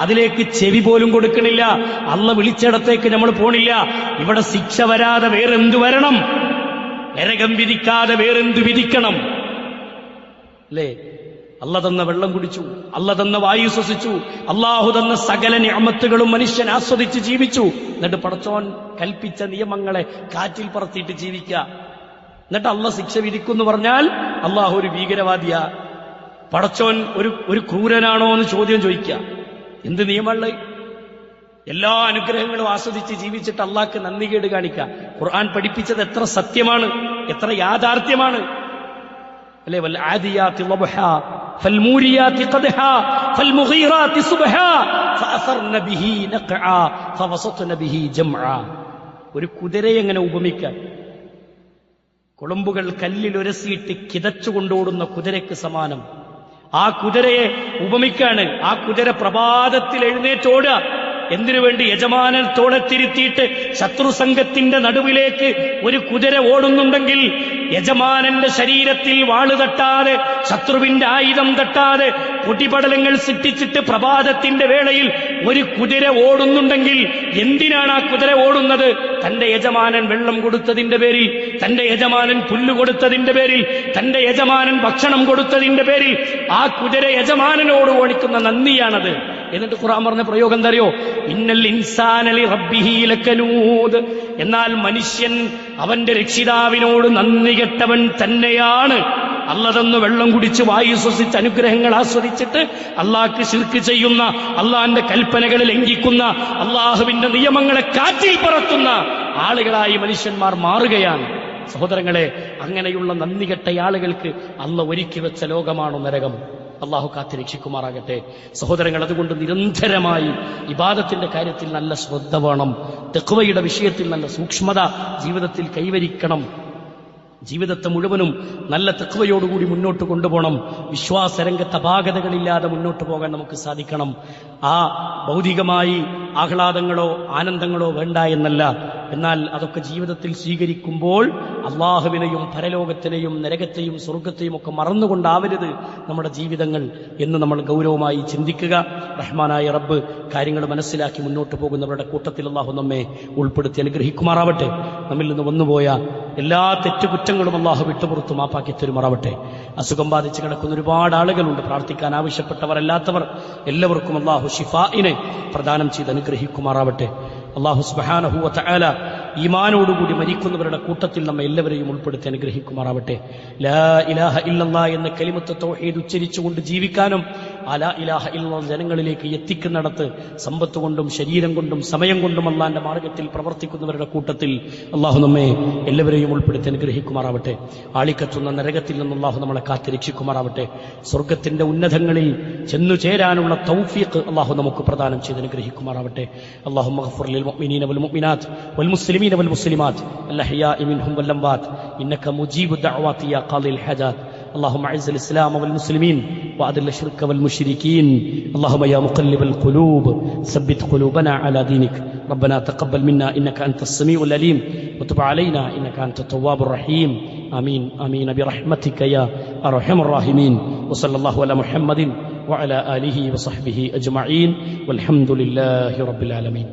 അതിലേക്ക് ചെവി പോലും കൊടുക്കണില്ല. അള്ള വിളിച്ചിടത്തേക്ക് നമ്മൾ പോണില്ല. ഇവിടെ ശിക്ഷ വരാതെ വേറെന്തു വരണം? നരകം വിധിക്കാതെ വേറെന്തു വിധിക്കണം? അല്ലേ? അള്ള തന്ന വെള്ളം കുടിച്ചു, അള്ള തന്ന വായു ശ്വസിച്ചു, അള്ളാഹു തന്ന സകല നിഅമത്തുകളും മനുഷ്യൻ ആസ്വദിച്ച് ജീവിച്ചു. എന്നിട്ട് പടച്ചോൻ കൽപ്പിച്ച നിയമങ്ങളെ കാറ്റിൽ പറത്തിയിട്ട് ജീവിക്കുക. എന്നിട്ട് അള്ള ശിക്ഷ വിധിക്കുമെന്ന് പറഞ്ഞാൽ അള്ളാഹു ഒരു ഭീകരവാദിയാ? പടച്ചോൻ ഒരു ക്രൂരനാണോ എന്ന് ചോദ്യം ചോദിക്കുക. എന്ത് നിയമമുള്ള? എല്ലാ അനുഗ്രഹങ്ങളും ആസ്വദിച്ച് ജീവിച്ചിട്ട് അള്ളാഹ്ക്ക് നന്ദികേട് കാണിക്കുക. ഖുർആൻ പഠിപ്പിച്ചത് എത്ര സത്യമാണ്, എത്ര യാഥാർത്ഥ്യമാണ് അല്ലേ? വൽആദിയാതി ളബ്ഹാ ഫൽമൂരിയാതി ഖദ്ഹാ ഫൽമുഗീറാതി സുബ്ഹാ ഫഅസർന ബിഹി നഖആ ഫവസത്ന ബിഹി ജംആ. ഒരു കുതിരയെ എങ്ങനെ ഉപമിക്കാൻ? കുളമ്പുകൾ കല്ലിൽ ഉരസിയിട്ട് കിതച്ചുകൊണ്ടോടുന്ന കുതിരയ്ക്ക് സമാനം. ആ കുതിരയെ ഉപമിക്കാണ്. ആ കുതിര പ്രഭാതത്തിൽ എഴുന്നേറ്റോടുക. എന്തിനു വേണ്ടി? യജമാനത്തോടെ തിരുത്തിയിട്ട് ശത്രുസംഘത്തിന്റെ നടുവിലേക്ക് ഒരു കുതിര ഓടുന്നുണ്ടെങ്കിൽ യജമാനന്റെ ശരീരത്തിൽ വാള് തട്ടാതെ, ശത്രുവിന്റെ ആയുധം തട്ടാതെ പൊട്ടിപടലങ്ങൾ സൃഷ്ടിച്ചിട്ട് പ്രഭാതത്തിന്റെ വേളയിൽ ഒരു കുതിര ഓടുന്നുണ്ടെങ്കിൽ എന്തിനാണ് ആ കുതിര ഓടുന്നത്? തന്റെ യജമാനൻ വെള്ളം കൊടുത്തതിന്റെ പേരിൽ, തന്റെ യജമാനൻ പുല്ല് കൊടുത്തതിന്റെ പേരിൽ, തന്റെ യജമാനൻ ഭക്ഷണം കൊടുത്തതിന്റെ പേരിൽ ആ കുതിര യജമാനനോട് ഓടിക്കുന്ന നന്ദിയാണത്. എന്നിട്ട് ഖുർആൻ പറഞ്ഞ പ്രയോഗം എന്തറിയോ? ഇന്നൽ ഇൻസാന ലി റബ്ബിഹി ലകനൂദ്. എന്നാൽ മനുഷ്യൻ അവന്റെ രക്ഷിതാവിനോട് നന്ദി കെട്ടവൻ തന്നെയാണ്. അള്ള തന്നു വെള്ളം കുടിച്ച് വായു ശ്വസിച്ച് അനുഗ്രഹങ്ങൾ ആസ്വദിച്ചിട്ട് അള്ളാഹ്ക്ക് ശിർക്ക് ചെയ്യുന്ന, അള്ളാഹിന്റെ കൽപ്പനകൾ ലംഘിക്കുന്ന, അള്ളാഹുവിന്റെ നിയമങ്ങളെ കാറ്റിൽ പറത്തുന്ന ആളുകളായി മനുഷ്യന്മാർ മാറുകയാണ്. സഹോദരങ്ങളെ, അങ്ങനെയുള്ള നന്ദി കെട്ട ആളുകൾക്ക് അള്ള ഒരുക്കി വെച്ച ലോകമാണോ നരകം? അള്ളാഹു കാത്തിരക്ഷിക്കുമാറാകട്ടെ. സഹോദരങ്ങൾ, അതുകൊണ്ട് നിരന്തരമായി ഇബാദത്തിന്റെ കാര്യത്തിൽ നല്ല ശ്രദ്ധ വേണം. തഖ്വയുടെ വിഷയത്തിൽ നല്ല സൂക്ഷ്മത ജീവിതത്തിൽ കൈവരിക്കണം. ജീവിതത്തെ മുഴുവനും നല്ല തഖ്വയോടുകൂടി മുന്നോട്ട് കൊണ്ടുപോകണം. വിശ്വാസരംഗത്ത് അപാകതകളില്ലാതെ മുന്നോട്ട് പോകാൻ നമുക്ക് സാധിക്കണം. ആ ഭൗതികമായി ആഹ്ലാദങ്ങളോ ആനന്ദങ്ങളോ വേണ്ട എന്നല്ല, എന്നാൽ അതൊക്കെ ജീവിതത്തിൽ സ്വീകരിക്കുമ്പോൾ അള്ളാഹുവിനെയും പരലോകത്തിനെയും നരകത്തെയും സ്വർഗത്തെയും ഒക്കെ മറന്നുകൊണ്ടാവരുത് നമ്മുടെ ജീവിതങ്ങൾ എന്ന് നമ്മൾ ഗൗരവമായി ചിന്തിക്കുക. റഹ്മാനായ റബ്ബ് കാര്യങ്ങൾ മനസ്സിലാക്കി മുന്നോട്ട് പോകുന്നവരുടെ കൂട്ടത്തിൽ അള്ളാഹു നമ്മെ ഉൾപ്പെടുത്തി അനുഗ്രഹിക്കുമാറാവട്ടെ. നമ്മിൽ നിന്ന് വന്നുപോയ എല്ലാ തെറ്റുകുറ്റങ്ങളും അള്ളാഹു വിട്ടുപുറത്തു മാപ്പാക്കി തരുമാറാവട്ടെ. അസുഖം ബാധിച്ച് കിടക്കുന്ന ഒരുപാട് ആളുകളുണ്ട്. പ്രാർത്ഥിക്കാൻ ആവശ്യപ്പെട്ടവരല്ലാത്തവർ എല്ലാവർക്കും അള്ളാഹു ഷിഫാഇനെ പ്രദാനം ചെയ്ത് അനുഗ്രഹിക്കുമാറാവട്ടെ. അള്ളാഹു സുബ്ഹാനഹു വ തആല ഈമാനോടുകൂടി മരിക്കുന്നവരുടെ കൂട്ടത്തിൽ നമ്മെ എല്ലാവരെയും ഉൾപ്പെടുത്തി അനുഗ്രഹിക്കുമാറാവട്ടെ. ലാ ഇലാഹ ഇല്ലല്ലാഹ് എന്ന കലിമത്ത് തൗഹീദ് ഉച്ചരിച്ചുകൊണ്ട് ജീവിക്കാനും ആ ലാ ഇലാഹ ഇല്ലല്ലാഹ് ജനങ്ങളിലേക്ക് എത്തിക്കുന്നിടത്ത് സമ്പത്ത് കൊണ്ടും ശരീരം കൊണ്ടും സമയം കൊണ്ടും അള്ളാന്റെ മാർഗത്തിൽ പ്രവർത്തിക്കുന്നവരുടെ കൂട്ടത്തിൽ അള്ളാഹു നമ്മെ എല്ലാവരെയും ഉൾപ്പെടുത്തി അനുഗ്രഹിക്കുമാറാവട്ടെ. ആളിക്കത്തുന്ന നരകത്തിൽ നിന്ന് അള്ളാഹു നമ്മളെ കാത്തിരക്ഷിക്കുമാറാവട്ടെ. സ്വർഗത്തിന്റെ ഉന്നതങ്ങളിൽ ചെന്നു ചേരാനുള്ള തൗഫീഖ് അള്ളാഹു നമുക്ക് പ്രദാനം ചെയ്ത് അനുഗ്രഹിക്കുമാറാവട്ടെ. അല്ലാഹുമ്മ ഗ്ഫിർ ലിൽ മുഅ്മിനീന വൽ മുഅ്മിനാത്ത് വൽ മുസ്ലിമീന വൽ മുസ്ലിമാത്ത് അൽഹയാഇ മിൻഹും വൽ അംവാത്ത് ഇന്നക മുജീബു ദഅവാതി യാ ഖാദിൽ ഹജാത്ത്. اللهم اعز الاسلام والمسلمين واذل الشرك والمشركين. اللهم يا مقلب القلوب ثبت قلوبنا على دينك. ربنا تقبل منا انك انت السميع العليم وتب علينا انك انت التواب الرحيم. امين امين برحمتك يا ارحم الراحمين. وصلى الله على محمد وعلى اله وصحبه اجمعين والحمد لله رب العالمين.